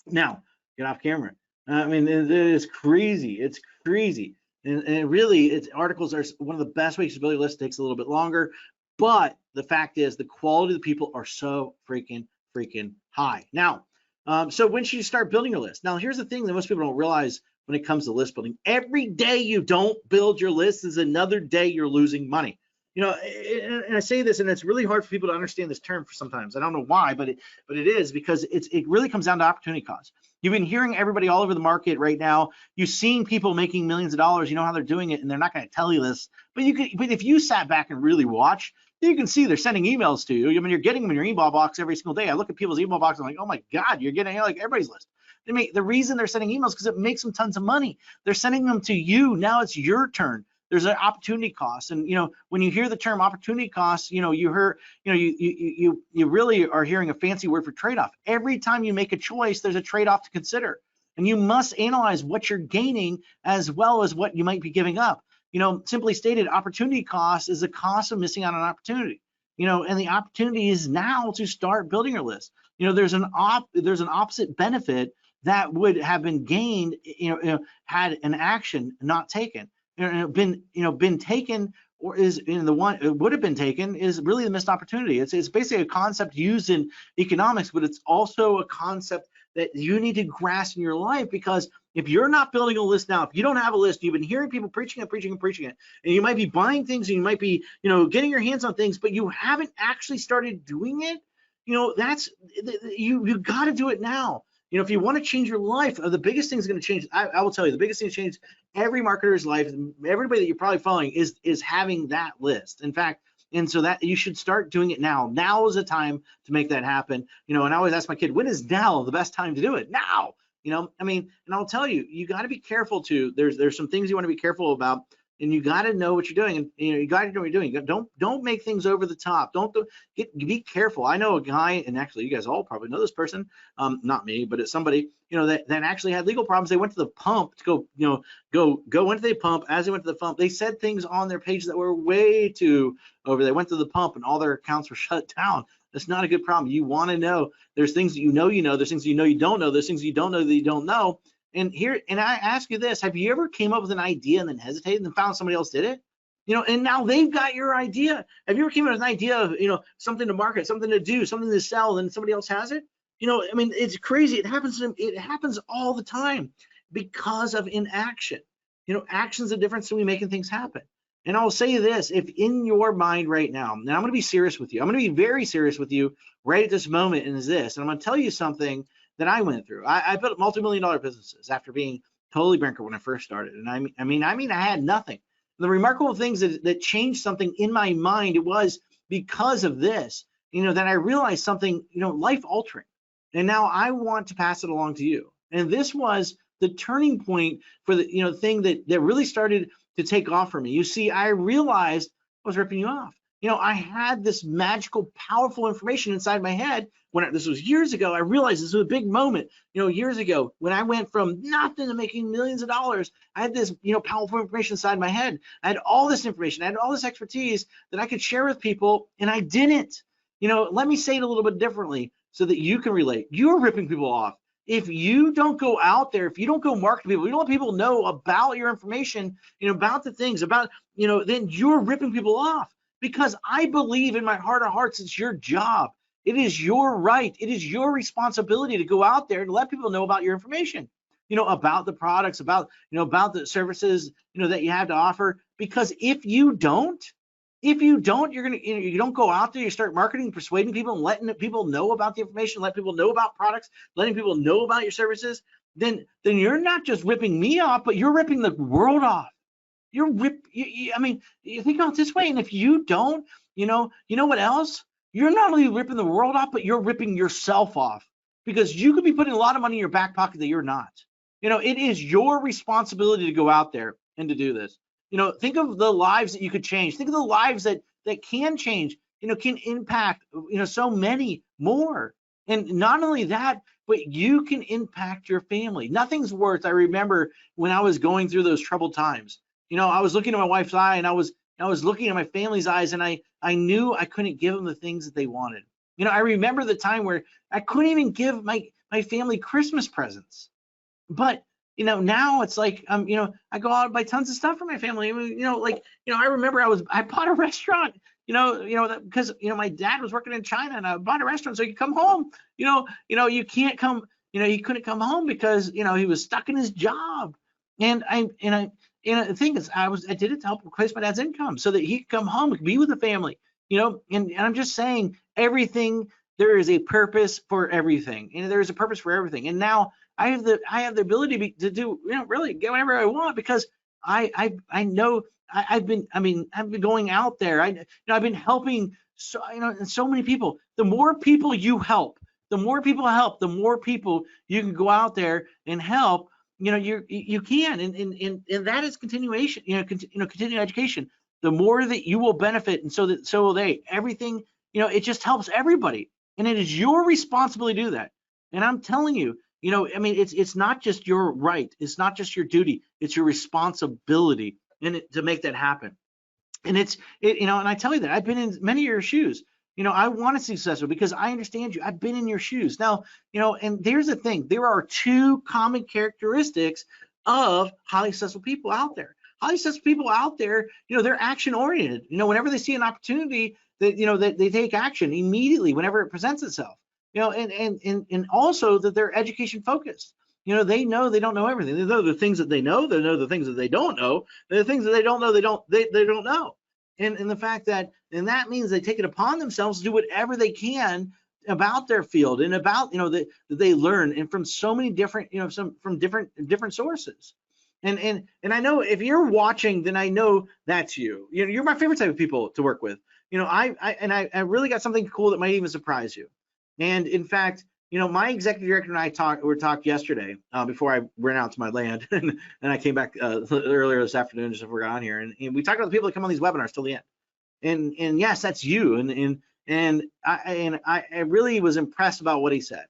S1: now get off camera. I mean, it is crazy. It's crazy. And really, articles are one of the best ways to build your list. It takes a little bit longer, but the fact is the quality of the people are so freaking high. Now, so when should you start building your list? Now, here's the thing that most people don't realize when it comes to list building. Every day you don't build your list is another day you're losing money. You know, and I say this, and it's really hard for people to understand this term for sometimes. I don't know why, but it is, because it really comes down to opportunity cost. You've been hearing everybody all over the market right now. You've seen people making millions of dollars. You know how they're doing it, and they're not going to tell you this. But if you sat back and really watch, you can see they're sending emails to you. I mean, you're getting them in your email box every single day. I look at people's email box and I'm like, oh my God, you're getting like everybody's list. The reason they're sending emails because it makes them tons of money. They're sending them to you. Now it's your turn. There's an opportunity cost, and you know, when you hear the term opportunity cost, you know, you really are hearing a fancy word for trade-off. Every time you make a choice, there's a trade-off to consider, and you must analyze what you're gaining as well as what you might be giving up. You know, simply stated, opportunity cost is the cost of missing out on an opportunity. You know, and the opportunity is now to start building your list. You know, there's an opposite benefit that would have been gained, had an action not taken. Been taken, or is in the one it would have been taken, is really the missed opportunity. It's basically a concept used in economics, but it's also a concept that you need to grasp in your life, because if you're not building a list now, if you don't have a list, you've been hearing people preaching it, and you might be buying things, and you might be, getting your hands on things, but you haven't actually started doing it. That's you got to do it now. If you want to change your life, the biggest thing is going to change. I will tell you, the biggest thing to change every marketer's life, everybody that you're probably following, is having that list. In fact, and so that you should start doing it now. Now is the time to make that happen. And I always ask my kid, when is now the best time to do it? Now. And I'll tell you, you got to be careful too. There's some things you want to be careful about, and you got to know what you're doing, and you got to know what you're doing. Don't make things over the top. Be careful. I know a guy, and actually you guys all probably know this person, not me, but it's somebody that actually had legal problems. They went to the pump to go into the pump. As they went to the pump, they said things on their page that were way too over. They went to the pump and all their accounts were shut down. That's not a good problem. You want to know. There's things that you know. There's things you don't know. There's things you don't know that you don't know. And I ask you this: have you ever came up with an idea and then hesitated and then found somebody else did it? And now they've got your idea. Have you ever came up with an idea of something to market, something to do, something to sell, and somebody else has it? It's crazy. It happens all the time because of inaction. Action's the difference between making things happen. And I'll say this: if in your mind right now, and I'm going to be serious with you, I'm going to be very serious with you right at this moment, and is this, and I'm going to tell you something that I went through. I built multi-million-dollar businesses after being totally bankrupt when I first started. And I mean, I had nothing. The remarkable things that changed something in my mind, it was because of this, that I realized something, life altering. And now I want to pass it along to you. And this was the turning point for the, thing that really started to take off for me. You see, I realized I was ripping you off. I had this magical, powerful information inside my head. This was years ago, I realized this was a big moment. Years ago, when I went from nothing to making millions of dollars, I had this, powerful information inside my head. I had all this information, I had all this expertise that I could share with people, and I didn't. Let me say it a little bit differently so that you can relate. You're ripping people off. If you don't go out there, if you don't go market to people, you don't let people know about your information, about the things, then you're ripping people off. Because I believe in my heart of hearts, it's your job. It is your right. It is your responsibility to go out there and let people know about your information, about the products, about the services, that you have to offer. Because if you don't, you don't go out there, you start marketing, persuading people, and letting people know about the information, let people know about products, letting people know about your services, then you're not just ripping me off, but you're ripping the world off. You think about it this way, and if you don't, you know what else? You're not only ripping the world off, but you're ripping yourself off, because you could be putting a lot of money in your back pocket that you're not. It is your responsibility to go out there and to do this. Think of the lives that you could change. Think of the lives that can change, can impact, so many more. And not only that, but you can impact your family. Nothing's worse. I remember when I was going through those troubled times, I was looking at my wife's eye, and I was looking at my family's eyes, and I knew I couldn't give them the things that they wanted. I remember the time where I couldn't even give my family Christmas presents. But now it's like I go out and buy tons of stuff for my family. I remember I bought a restaurant, because my dad was working in China, and I bought a restaurant so he could come home. You can't come, he couldn't come home because he was stuck in his job. And the thing is, I did it to help replace my dad's income so that he could come home and be with the family. And I'm just saying, there is a purpose for everything, and there is a purpose for everything. And now I have the ability to do, really get whatever I want, because I know I've been going out there. I've been helping so many people. The more people you help, the more people you can go out there and help. You can, and that is continuation. Continuing education. The more that you will benefit, and so will they. Everything, it just helps everybody, and it is your responsibility to do that. And I'm telling you, it's not just your right, it's not just your duty, it's your responsibility to make that happen. And and I tell you that I've been in many of your shoes. I want to be successful because I understand you. I've been in your shoes. Now, and there's the thing, there are two common characteristics of highly successful people out there. Highly successful people out there, they're action oriented. Whenever they see an opportunity, they take action immediately whenever it presents itself. And also that they're education focused. They know they don't know everything. They know the things that they know. They know the things that they don't know. The things that they don't know, they don't know. And the fact that, and that means they take it upon themselves to do whatever they can about their field and about, that they learn, and from so many different, from different sources. And I know if you're watching, then I know that's you. You're my favorite type of people to work with. I really got something cool that might even surprise you. And in fact, my executive director and I talked yesterday before I ran out to my land, and I came back earlier this afternoon just before we got on here, and we talked about the people that come on these webinars till the end. And yes, that's you. And I really was impressed about what he said.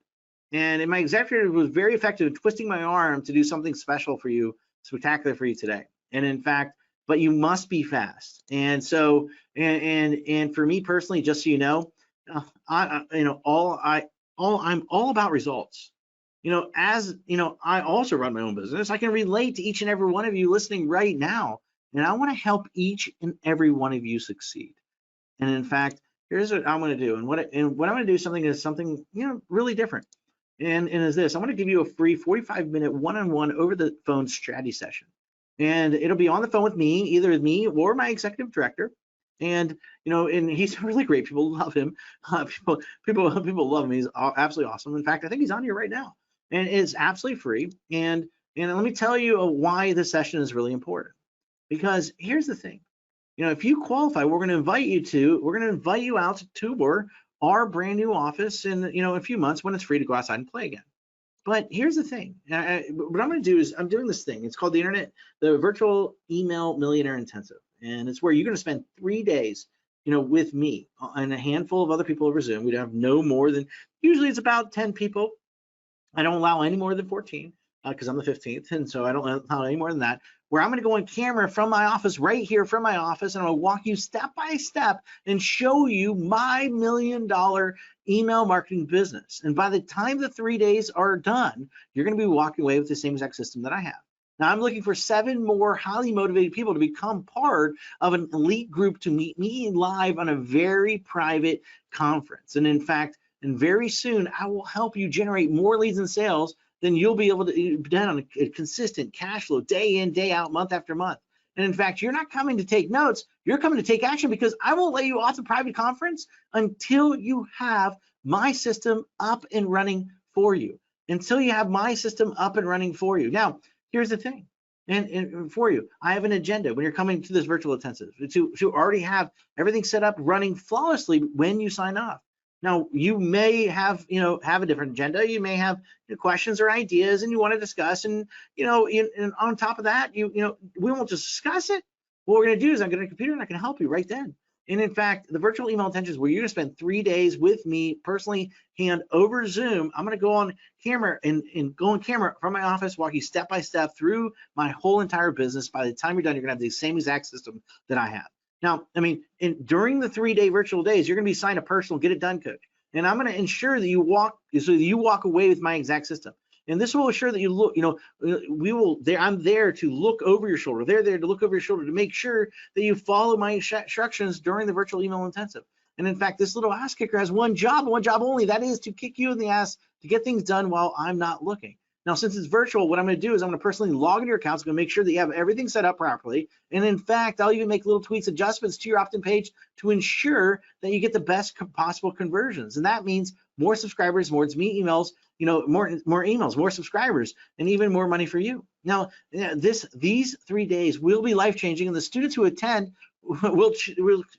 S1: And my executive was very effective in twisting my arm to do something special for you, spectacular for you today. And in fact, but you must be fast. And so, and for me personally, just so you know, I'm all about results. As I also run my own business. I can relate to each and every one of you listening right now, and I want to help each and every one of you succeed. And in fact, here's what I'm going to do. And what I'm going to do is something really different. And is this: I'm going to give you a free 45-minute one-on-one over the phone strategy session, and it'll be on the phone with me, either with me or my executive director. And and he's really great. People love him. People love him. He's absolutely awesome. In fact, I think he's on here right now, and it's absolutely free. And let me tell you why this session is really important. Because here's the thing, if you qualify, we're going to invite you out to tour our brand new office in a few months when it's free to go outside and play again. But here's the thing, what I'm going to do is I'm doing this thing. It's called the Virtual Email Millionaire Intensive. And it's where you're going to spend 3 days, with me and a handful of other people over Zoom. We'd have no more than, usually it's about 10 people. I don't allow any more than 14 because I'm the 15th. And so I don't allow any more than that, where I'm going to go on camera from my office, right here from my office, and I'm going to walk you step by step and show you my $1 million email marketing business. And by the time the 3 days are done, you're going to be walking away with the same exact system that I have. Now, I'm looking for 7 more highly motivated people to become part of an elite group to meet me live on a very private conference. And in fact, very soon, I will help you generate more leads and sales than you'll be able to do on a consistent cash flow, day in, day out, month after month. And in fact, you're not coming to take notes, you're coming to take action, because I won't let you off the private conference until you have my system up and running for you. Until you have my system up and running for you. Now, here's the thing, and for you, I have an agenda when you're coming to this virtual intensive to already have everything set up running flawlessly when you sign off. Now, you may have a different agenda. You may have questions or ideas, and you want to discuss. And and on top of that, we won't just discuss it. What we're going to do is I'm going to computer and I can help you right then. And in fact, the virtual email intensive is where you're going to spend 3 days with me personally, hand over Zoom. I'm going to go on camera and go on camera from my office, walk you step by step through my whole entire business. By the time you're done, you're going to have the same exact system that I have. Now, I mean, during the 3-day virtual days, you're going to be assigned a personal get it done coach. And I'm going to ensure that you walk away with my exact system. And this will assure that you look, I'm there to look over your shoulder. They're there to look over your shoulder to make sure that you follow my instructions during the virtual email intensive. And in fact, this little ass kicker has one job only. That is to kick you in the ass to get things done while I'm not looking. Now, since it's virtual, what I'm going to do is I'm going to personally log into your accounts. I'm going to make sure that you have everything set up properly. And in fact, I'll even make little tweaks, adjustments to your opt-in page to ensure that you get the best possible conversions. And that means more subscribers, more emails, more emails, more subscribers, and even more money for you. Now, these 3 days will be life-changing, and the students who attend will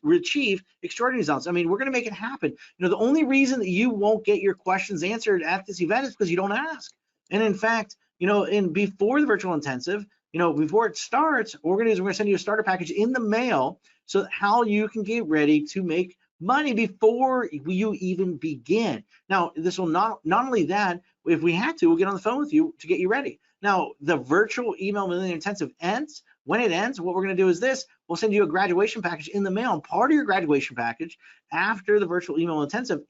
S1: achieve extraordinary results. I mean, we're going to make it happen. The only reason that you won't get your questions answered at this event is because you don't ask. And in fact, before the virtual intensive, before it starts, we're going to send you a starter package in the mail so that how you can get ready to make money before you even begin. Now, this will not only that, if we had to, we'll get on the phone with you to get you ready. Now, the virtual email millennial intensive ends. When it ends, what we're going to do is this. We'll send you a graduation package in the mail. And part of your graduation package after the virtual email intensive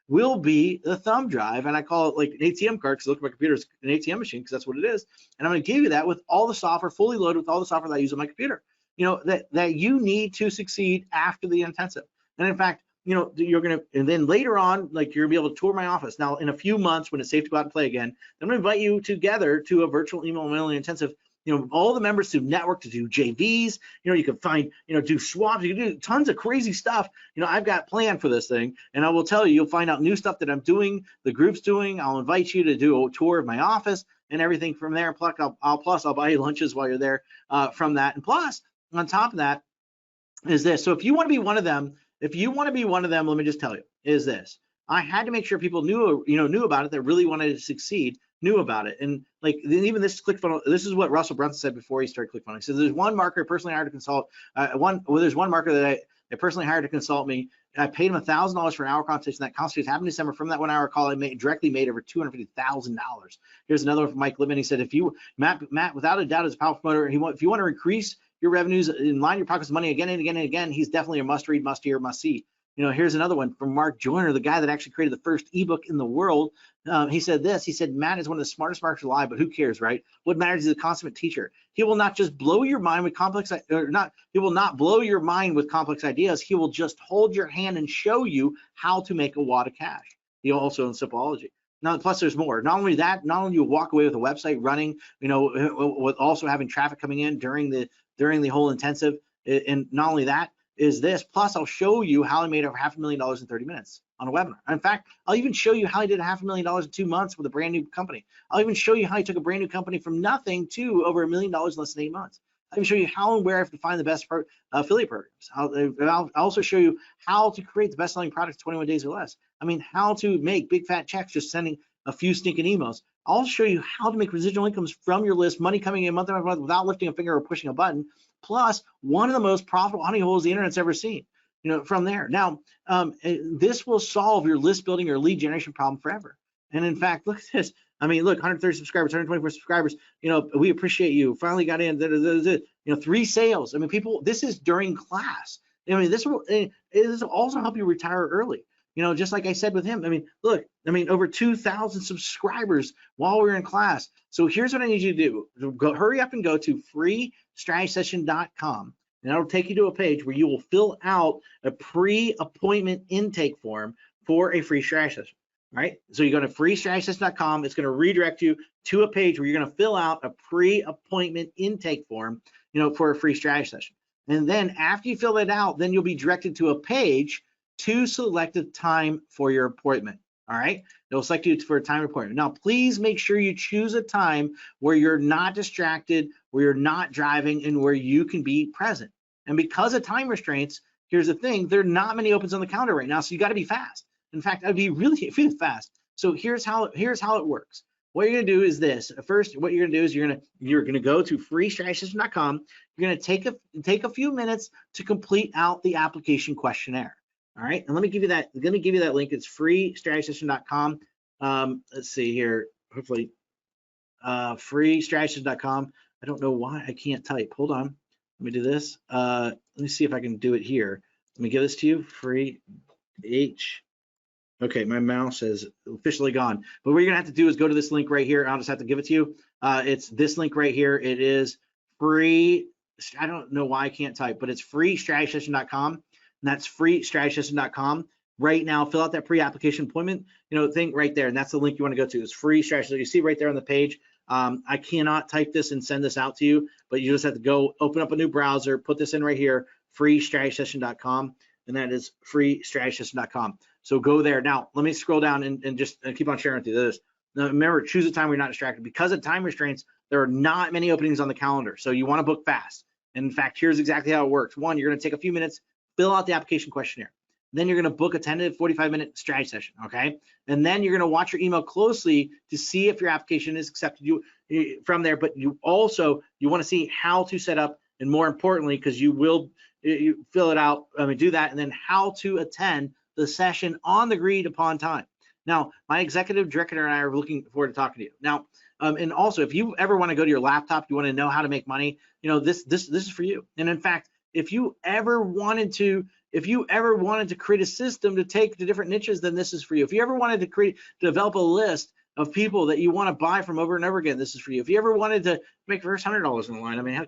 S1: will be the thumb drive. And I call it like an ATM card because look at my computer is an ATM machine because that's what it is. And I'm going to give you that with all the software, fully loaded with all the software that I use on my computer, that you need to succeed after the intensive. And in fact, and then later on, like you're gonna be able to tour my office. Now, in a few months, when it's safe to go out and play again, I'm gonna invite you together to a virtual email millennial intensive. All the members to network, to do JVs. You can find, do swaps. You can do tons of crazy stuff. I've got planned for this thing, and I will tell you, you'll find out new stuff that I'm doing, the group's doing. I'll invite you to do a tour of my office and everything from there. Plus, I'll buy you lunches while you're there from that. And plus, on top of that, is this. So if you want to be one of them, let me just tell you, is this. I had to make sure people knew about it, that really wanted to succeed, knew about it. And like even this ClickFunnels, this is what Russell Brunson said before he started ClickFunnels. He said there's one marketer I personally hired to consult. There's one marketer that I personally hired to consult me. And I paid him $1,000 for an hour consultation. That consultation happened in December. From that 1 hour call, I directly made over $250,000. Here's another one from Mike Lippman. He said, Matt, without a doubt, is a powerful promoter. If you want to increase your revenues and line your pockets with money again and again and again, he's definitely a must-read, must-hear, must-see. Here's another one from Mark Joyner, the guy that actually created the first ebook in the world. He said this. He said, Matt is one of the smartest marketers alive, but who cares, right? What matters is a consummate teacher. He will not just blow your mind with he will not blow your mind with complex ideas. He will just hold your hand and show you how to make a wad of cash. He also in Simpleology. Now, plus there's more. Not only that, not only you walk away with a website running, with also having traffic coming in during the whole intensive, and not only that, is this. Plus, I'll show you how I made over $500,000 in 30 minutes on a webinar. In fact, I'll even show you how I did $500,000 in 2 months with a brand new company. I'll even show you how I took a brand new company from nothing to over $1 million in less than 8 months. I'll even show you how and where I have to find the best affiliate programs. I'll also show you how to create the best-selling products in 21 days or less. I mean, how to make big fat checks just sending a few stinking emails. I'll show you how to make residual incomes from your list, money coming in month after month without lifting a finger or pushing a button. Plus, one of the most profitable honey holes the internet's ever seen. From there. Now, this will solve your list building or lead generation problem forever. And in fact, look at this. I mean, look, 130 subscribers, 124 subscribers. We appreciate you. Finally got in. 3 sales. I mean, people. This is during class. I mean, this will also help you retire early. Just like I said with him. I mean, look. I mean, over 2,000 subscribers while we were in class. So here's what I need you to do. Hurry up and go to freestrategysession.com. And that'll take you to a page where you will fill out a pre-appointment intake form for a free strategy session. All right. So you go to freestrategysession.com. It's going to redirect you to a page where you're going to fill out a pre-appointment intake form, for a free strategy session. And then after you fill it out, then you'll be directed to a page to select a time for your appointment. All right. It'll select you for a time appointment. Now, please make sure you choose a time where you're not distracted, where you're not driving, and where you can be present. And because of time restraints, here's the thing, there are not many opens on the calendar right now, so you got to be fast. In fact, I'd be really fast. So here's how it works. what you're gonna do is this. First, what you're gonna do is you're gonna go to freestrategysystem.com. You're gonna take a few minutes to complete out the application questionnaire. All right, and let me give you that. I'm gonna give you that link. It's freestrategysystem.com. Let's see here. Hopefully, freestrategysystem.com. I don't know why I can't type. Hold on. Let me do this. Let me see if I can do it here. Let me give this to you. Free H. Okay, my mouse is officially gone. But what you're gonna have to do is go to this link right here. I'll just have to give it to you. It's this link right here. It is free. I don't know why I can't type, but it's freestrategysystem.com, and that's freestrategysystem.com. Right now, fill out that pre-application appointment, thing right there, and that's the link you want to go to. It's free strategy. You see right there on the page. I cannot type this and send this out to you, but you just have to go open up a new browser, put this in right here, freestrategysystem.com, and that is freestrategysystem.com. So go there. Now, let me scroll down and just keep on sharing with you this. Now, remember, choose a time where you're not distracted. Because of time restraints, there are not many openings on the calendar, so you want to book fast. And in fact, here's exactly how it works. One, you're going to take a few minutes, fill out the application questionnaire. Then you're going to book a 10 to 45-minute strategy session, okay? And then you're going to watch your email closely to see if your application is accepted from there. But you want to see how to set up, and more importantly, because you fill it out, do that, and then how to attend the session on the agreed upon time. Now, my executive director and I are looking forward to talking to you. Now, and also, if you ever want to go to your laptop, you want to know how to make money, this is for you. And in fact, if you ever wanted to create a system to take to different niches, then this is for you. If you ever wanted to develop a list of people that you want to buy from over and over again, this is for you. If you ever wanted to make your first $100 in the line,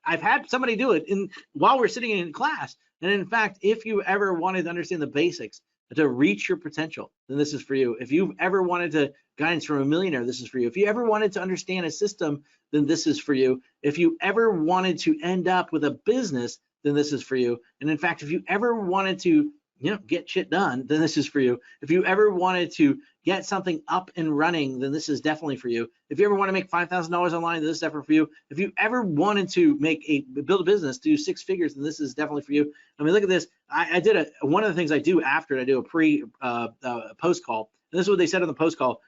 S1: I've had somebody do it while we're sitting in class. And in fact, if you ever wanted to understand the basics to reach your potential, then this is for you. If you've ever wanted to guidance from a millionaire, this is for you. If you ever wanted to understand a system, then this is for you. If you ever wanted to end up with a business, then this is for you. And in fact, if you ever wanted to get shit done, then this is for you. If you ever wanted to get something up and running, then this is definitely for you. If you ever want to make $5,000 online, then this is definitely for you. If you ever wanted to build a business, do 6 figures, then this is definitely for you. Look at this. I did one of the things I do after I do a post call, and this is what they said on the post call.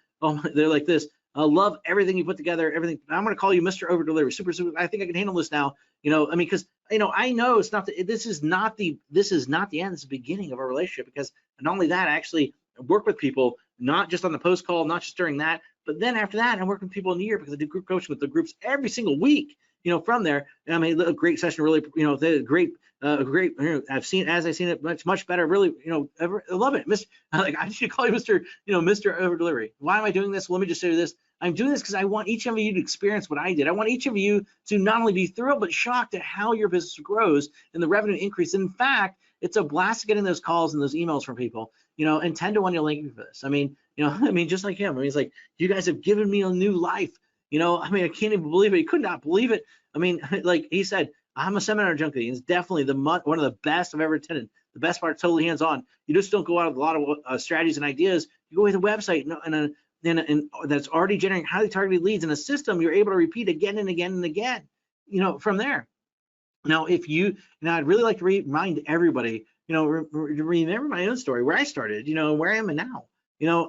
S1: They're like this. I love everything you put together, everything. I'm going to call you Mr. Over Delivery. Super. I think I can handle this now. Because I know it's not. This is not the end. This is the beginning of our relationship. Because not only that, I actually work with people, not just on the post call, not just during that, but then after that, I work with people in the year because I do group coaching with the groups every single week. From there, a great session. Really, they great. I've seen it much better. Really, I love it. I should call you Mr. Over Delivery. Why am I doing this? Well, let me just say this. I'm doing this because I want each of you to experience what I did. I want each of you to not only be thrilled, but shocked at how your business grows and the revenue increase. In fact, it's a blast getting those calls and those emails from people, and 10 to 1, you'll thank me for this. Just like him. He's like, you guys have given me a new life. I can't even believe it. He could not believe it. Like he said, I'm a seminar junkie. It's definitely one of the best I've ever attended. The best part, totally hands-on. You just don't go out with a lot of strategies and ideas. You go with a website and that's already generating highly targeted leads in a system you're able to repeat again and again and again, from there. Now, I'd really like to remind everybody, remember my own story, where I started, where I am now.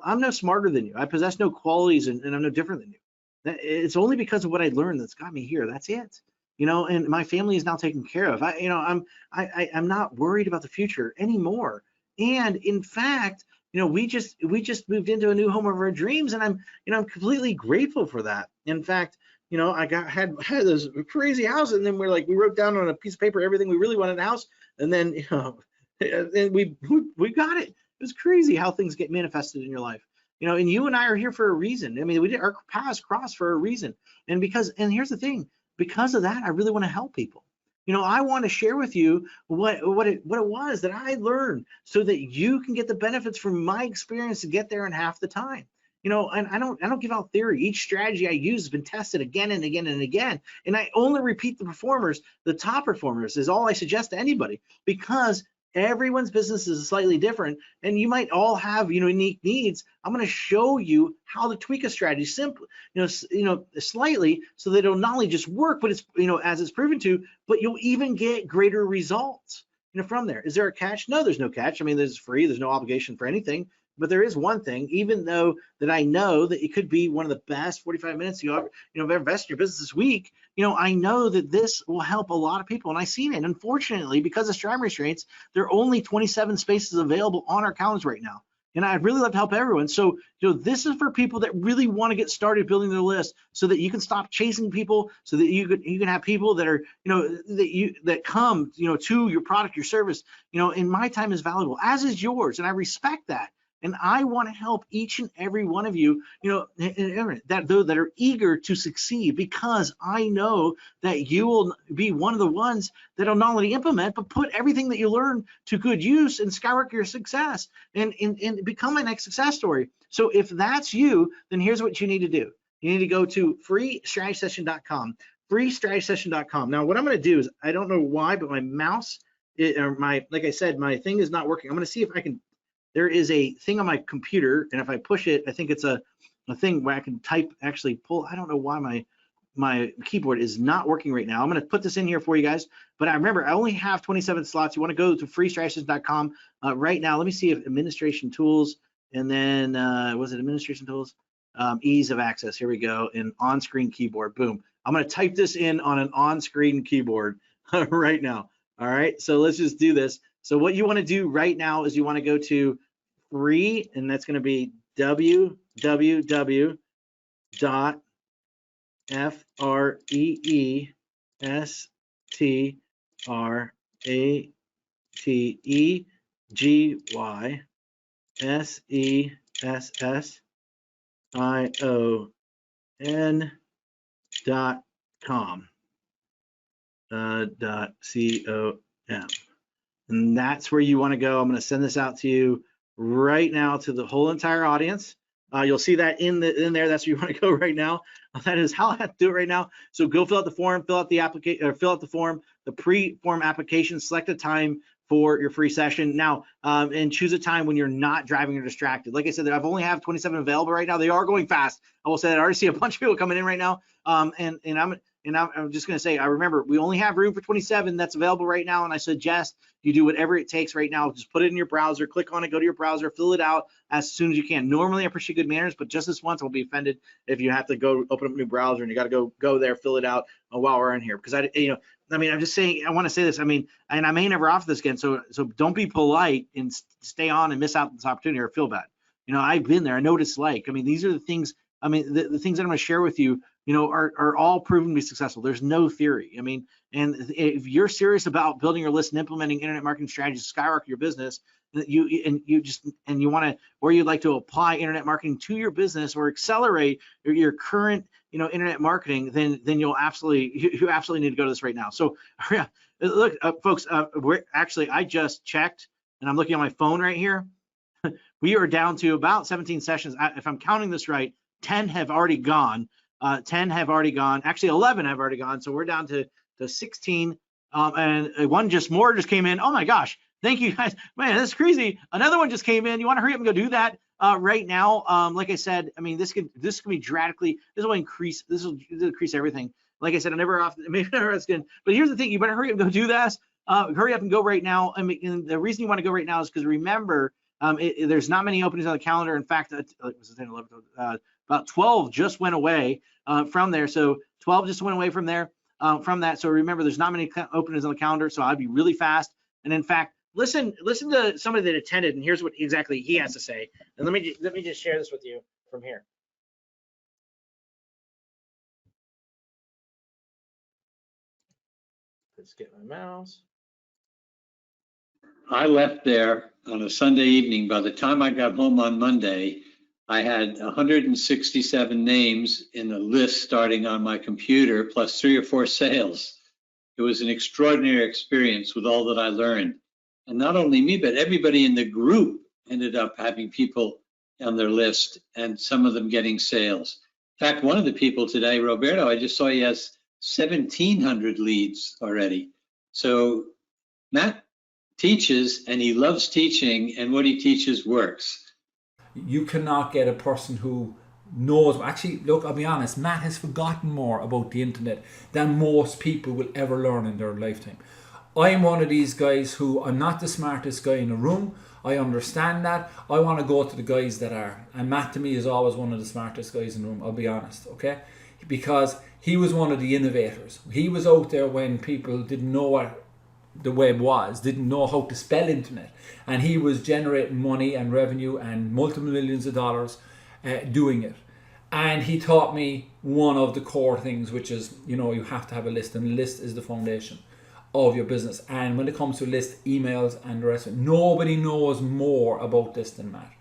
S1: I'm no smarter than you. I possess no qualities and I'm no different than you. It's only because of what I learned that's got me here. That's it. And my family is now taken care of. I'm not worried about the future anymore. And in fact, we just moved into a new home of our dreams, and I'm completely grateful for that. In fact, I had this crazy house, and then we wrote down on a piece of paper everything we really wanted in a house, and then and we got it. It was crazy how things get manifested in your life. And you and I are here for a reason. We did our paths cross for a reason, and here's the thing. Because of that, I really want to help people. I want to share with you what it was that I learned so that you can get the benefits from my experience to get there in half the time. And I don't give out theory. Each strategy I use has been tested again and again and again. And I only repeat the performers. The top performers is all I suggest to anybody, because everyone's business is slightly different, and you might all have unique needs. I'm going to show you how to tweak a strategy simply, slightly, so that it'll not only just work, but it's as it's proven to, but you'll even get greater results from there. Is there a catch? No, there's no catch. This is free. There's no obligation for anything. But there is one thing, even though that I know that it could be one of the best 45 minutes you ever, have invested in your business this week, I know that this will help a lot of people. And I've seen it. Unfortunately, because of time restraints, there are only 27 spaces available on our calendars right now. And I'd really love to help everyone. So, this is for people that really want to get started building their list, so that you can stop chasing people, so that you can have people that are, that come, to your product, your service, and my time is valuable, as is yours. And I respect that. And I want to help each and every one of you, that are eager to succeed, because I know that you will be one of the ones that'll not only implement, but put everything that you learn to good use and skyrocket your success and become my next success story. So if that's you, then here's what you need to do. You need to go to freestrategysession.com, freestrategysession.com. Now, what I'm going to do is, I don't know why, but my mouse, like I said, my thing is not working. I'm going to see if I can. There is a thing on my computer, and if I push it, I think it's a thing where I can type, actually pull. I don't know why my keyboard is not working right now. I'm going to put this in here for you guys, but I remember I only have 27 slots. You want to go to freestrategysession.com right now. Let me see if administration tools, and then was it administration tools? Ease of access. Here we go. And on-screen keyboard. Boom. I'm going to type this in on an on-screen keyboard right now. All right. So let's just do this. So what you want to do right now is you want to go to free, and that's going to be freestrategysession.com. .com. And that's where you want to go. I'm going to send this out to you right now, to the whole entire audience. You'll see that in there. That's where you want to go right now. That is how I have to do it right now. So go fill out the form, fill out the application, or fill out the form, the pre-form application, select a time for your free session now, and choose a time when you're not driving or distracted. Like I said, I've only have 27 available right now. They are going fast. I will say that I already see a bunch of people coming in right now. And I'm just going to say, I remember we only have room for 27 that's available right now, and I suggest you do whatever it takes right now. Just put it in your browser, click on it, go to your browser, fill it out as soon as you can. Normally, I appreciate good manners, but just this once, I'll be offended if you have to go open up a new browser and you got to go there, fill it out while we're in here. Because I'm just saying, I want to say this. And I may never offer this again, so don't be polite and stay on and miss out on this opportunity or feel bad. I've been there. I know what it's like. These are the things. The things that I'm going to share with you, are all proven to be successful. There's no theory. And if you're serious about building your list and implementing internet marketing strategies to skyrocket your business, you want to, or you'd like to apply internet marketing to your business or accelerate your current, internet marketing, then you absolutely need to go to this right now. So look, folks, I just checked, and I'm looking at my phone right here. We are down to about 17 sessions. If I'm counting this right, 10 have already gone. 10 have already gone. Actually, 11 have already gone. So we're down to 16. And one just came in. Oh my gosh. Thank you guys. Man, that's crazy. Another one just came in. You want to hurry up and go do that right now? Like I said, this can be dramatically, this will increase everything. Like I said, maybe never asking, but here's the thing, you better hurry up and go do this. Hurry up and go right now. And the reason you want to go right now is because remember, there's not many openings on the calendar. In fact, about 12 just went away from there. So 12 just went away from there, from that. So remember, there's not many openings on the calendar. So I'd be really fast. And in fact, listen to somebody that attended, and here's what exactly he has to say. And let me just share this with you from here. Let's get my mouse.
S2: I left there on a Sunday evening. By the time I got home on Monday, I had 167 names in the list starting on my computer, plus 3 or 4 sales. It was an extraordinary experience with all that I learned. And not only me, but everybody in the group ended up having people on their list, and some of them getting sales. In fact, one of the people today, Roberto, I just saw he has 1,700 leads already. So Matt teaches, and he loves teaching, and what he teaches works.
S3: You cannot get a person who knows. Actually, look, I'll be honest, Matt has forgotten more about the internet than most people will ever learn in their lifetime. I'm one of these guys who, I'm not the smartest guy in the room. I understand that. I want to go to the guys that are. And Matt to me is always one of the smartest guys in the room, I'll be honest, okay? Because he was one of the innovators. He was out there when people didn't know what the web was, didn't know how to spell internet. And he was generating money and revenue and multiple millions of dollars doing it. And he taught me one of the core things, which is, you have to have a list, and a list is the foundation of your business. And when it comes to list, emails, and the rest of it, nobody knows more about this than Matt.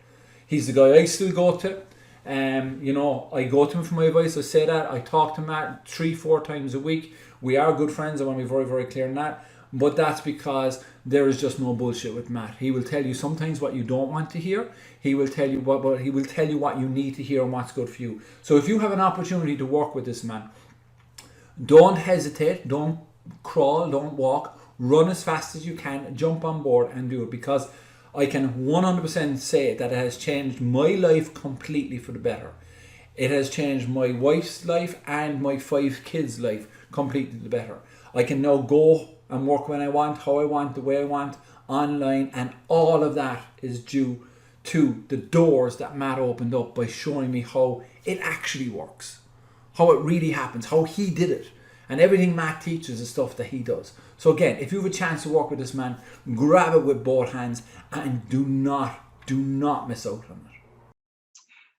S3: He's the guy I still go to. I go to him for my advice. I say that. I talk to Matt 3-4 times a week. We are good friends. I want to be very, very clear on that. But that's because there is just no bullshit with Matt. He will tell you sometimes what you don't want to hear. He will tell you what you need to hear and what's good for you. So if you have an opportunity to work with this man, don't hesitate, don't crawl, don't walk, run as fast as you can, jump on board and do it, because I can 100% say that it has changed my life completely for the better. It has changed my wife's life and my 5 kids' life completely the better. I can now go and work when I want, how I want, the way I want, online, and all of that is due to the doors that Matt opened up by showing me how it actually works, how it really happens, how he did it. And everything Matt teaches is stuff that he does. So again, if you have a chance to work with this man, grab it with both hands and do not miss out on it.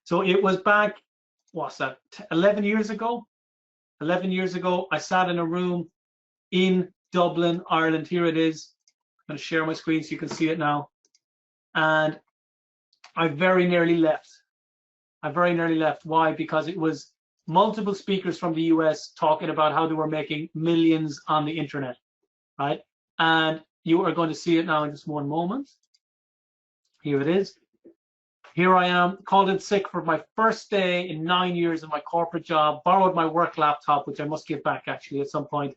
S4: So it was back, what's that, 11 years ago? 11 years ago, I sat in a room in Dublin, Ireland. Here it is. I'm going to share my screen so you can see it now. And I very nearly left. Why? Because it was multiple speakers from the US talking about how they were making millions on the internet, right? And you are going to see it now in just one moment. Here it is. Here I am, called in sick for my first day in 9 years in my corporate job, borrowed my work laptop, which I must give back actually at some point.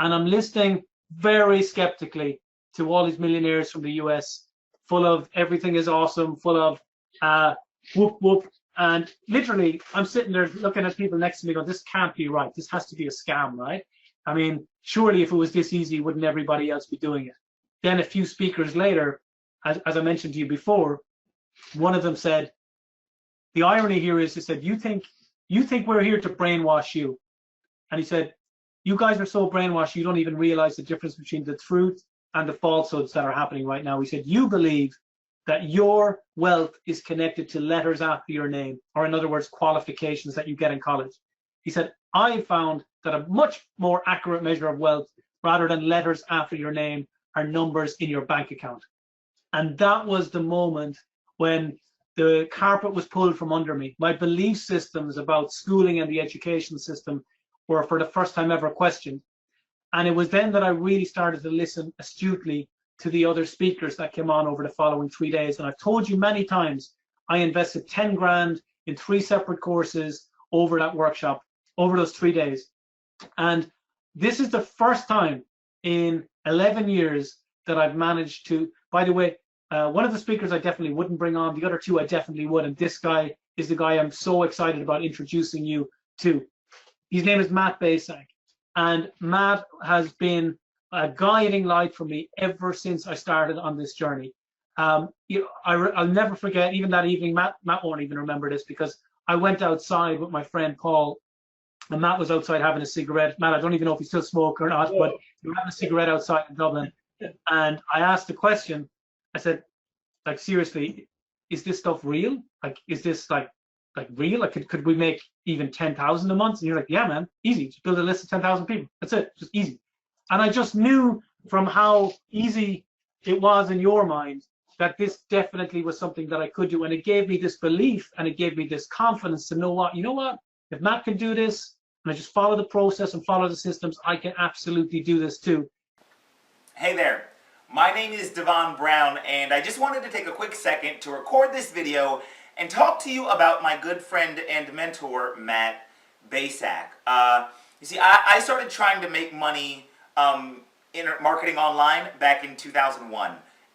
S4: And I'm listening very skeptically to all these millionaires from the US, full of everything is awesome, full of whoop whoop. And literally, I'm sitting there looking at people next to me going, this can't be right. This has to be a scam, right? I mean, surely if it was this easy, wouldn't everybody else be doing it? Then a few speakers later, as I mentioned to you before, one of them said, the irony here is, he said, you think we're here to brainwash you. And he said, you guys are so brainwashed, you don't even realize the difference between the truth and the falsehoods that are happening right now. He said, you believe that your wealth is connected to letters after your name, or in other words, qualifications that you get in college. He said, I found that a much more accurate measure of wealth, rather than letters after your name, are numbers in your bank account. And that was the moment when the carpet was pulled from under me. My belief systems about schooling and the education system were for the first time ever questioned. And it was then that I really started to listen astutely to the other speakers that came on over the following 3 days. And I've told you many times, I invested 10 grand in 3 separate courses over that workshop, over those 3 days. And this is the first time in 11 years that I've managed to, by the way, one of the speakers I definitely wouldn't bring on, the other 2 I definitely would. And this guy is the guy I'm so excited about introducing you to. His name is Matt Basak. And Matt has been a guiding light for me ever since I started on this journey. I'll never forget, even that evening, Matt won't even remember this, because I went outside with my friend Paul, and Matt was outside having a cigarette. Matt, I don't even know if he still smokes or not, but we were having a cigarette outside in Dublin. And I asked the question, I said, like, seriously, is this stuff real? Like, is this like real? Like, could we make even 10,000 a month? And you're like, yeah, man, easy. Just build a list of 10,000 people. That's it, just easy. And I just knew from how easy it was in your mind that this definitely was something that I could do. And it gave me this belief, and it gave me this confidence to know what, you know what, if Matt can do this, and I just follow the process and follow the systems, I can absolutely do this too.
S5: Hey there, my name is Devon Brown, and I just wanted to take a quick second to record this video and talk to you about my good friend and mentor, Matt Basak. You see, I started trying to make money in marketing online back in 2001,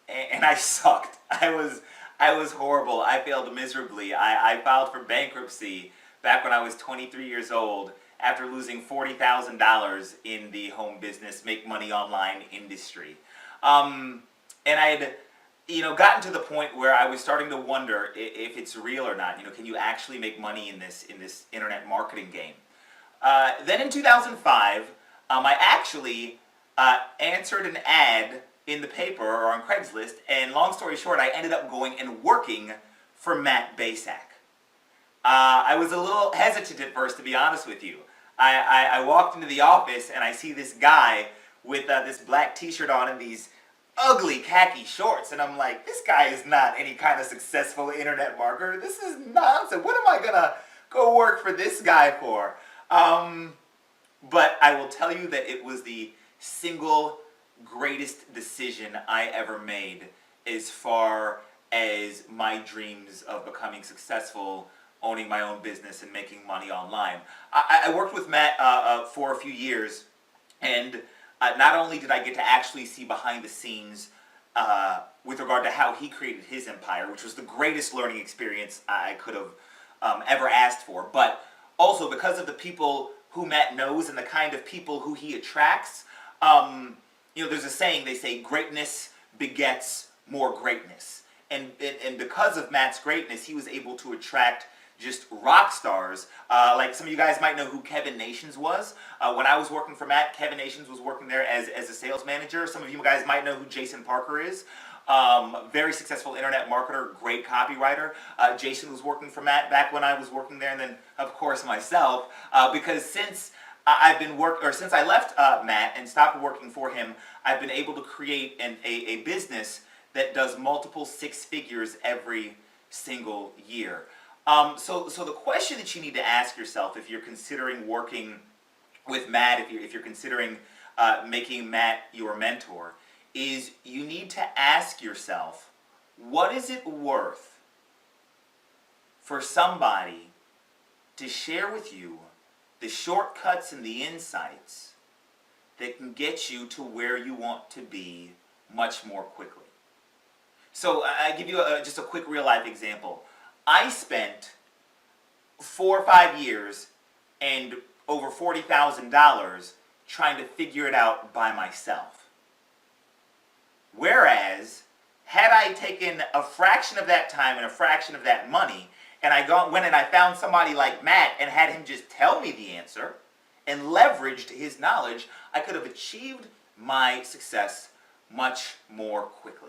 S5: and I sucked. I was horrible. I failed miserably. I filed for bankruptcy back when I was 23 years old after losing $40,000 in the home business, make money online industry. And gotten to the point where I was starting to wonder if it's real or not. Can you actually make money in this internet marketing game? Then in 2005, I actually answered an ad in the paper or on Craigslist, and long story short, I ended up going and working for Matt Basak. I was a little hesitant at first, to be honest with you. I walked into the office and I see this guy with this black t-shirt on and these ugly khaki shorts, and I'm like, this guy is not any kind of successful internet marketer. This is nonsense. What am I gonna go work for this guy for? But I will tell you that it was the single greatest decision I ever made as far as my dreams of becoming successful, owning my own business, and making money online. I worked with Matt for a few years, and not only did I get to actually see behind the scenes with regard to how he created his empire, which was the greatest learning experience I could have ever asked for, but also because of the people who Matt knows and the kind of people who he attracts. There's a saying, they say greatness begets more greatness. And because of Matt's greatness, he was able to attract just rock stars. Like some of you guys might know who Kevin Nations was. When I was working for Matt, Kevin Nations was working there as a sales manager. Some of you guys might know who Jason Parker is. Very successful internet marketer, great copywriter. Jason was working for Matt back when I was working there, and then of course myself, because since since I left Matt and stopped working for him, I've been able to create a business that does multiple six figures every single year. So the question that you need to ask yourself if you're considering working with Matt, if you're considering making Matt your mentor, is you need to ask yourself, what is it worth for somebody to share with you the shortcuts and the insights that can get you to where you want to be much more quickly? So I give you just a quick real life example. I spent 4 or 5 years and over $40,000 trying to figure it out by myself. Whereas, had I taken a fraction of that time and a fraction of that money, and I went and I found somebody like Matt and had him just tell me the answer and leveraged his knowledge, I could have achieved my success much more quickly.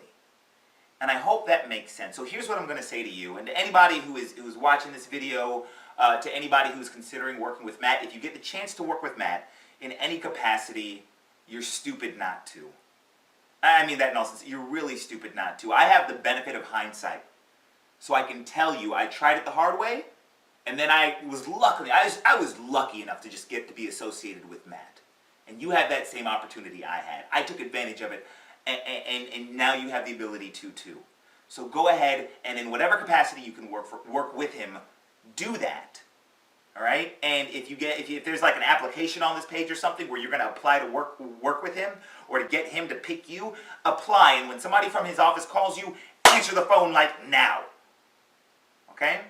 S5: And I hope that makes sense. So here's what I'm going to say to you, and to anybody who's watching this video, to anybody who's considering working with Matt, if you get the chance to work with Matt in any capacity, you're stupid not to. I mean that in all sense. You're really stupid not to. I have the benefit of hindsight. So I can tell you, I tried it the hard way, and then I was lucky enough to just get to be associated with Matt. And you had that same opportunity I had. I took advantage of it, and now you have the ability to too. So go ahead, and in whatever capacity you can work with him, do that. All right? And if there's like an application on this page or something where you're going to apply to work with him or to get him to pick you, apply. And when somebody from his office calls you, answer the phone like now. Okay?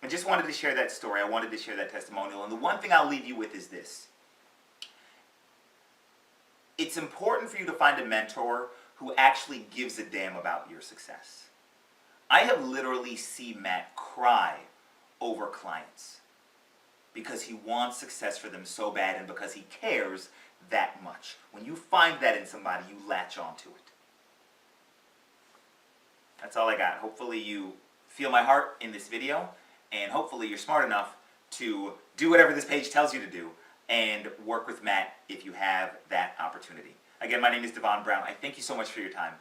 S5: I just wanted to share that story. I wanted to share that testimonial. And the one thing I'll leave you with is this. It's important for you to find a mentor who actually gives a damn about your success. I have literally seen Matt cry over clients because he wants success for them so bad and because he cares that much. When you find that in somebody, you latch onto it. That's all I got. Hopefully you feel my heart in this video, and hopefully you're smart enough to do whatever this page tells you to do and work with Matt if you have that opportunity. Again, my name is Devon Brown. I thank you so much for your time.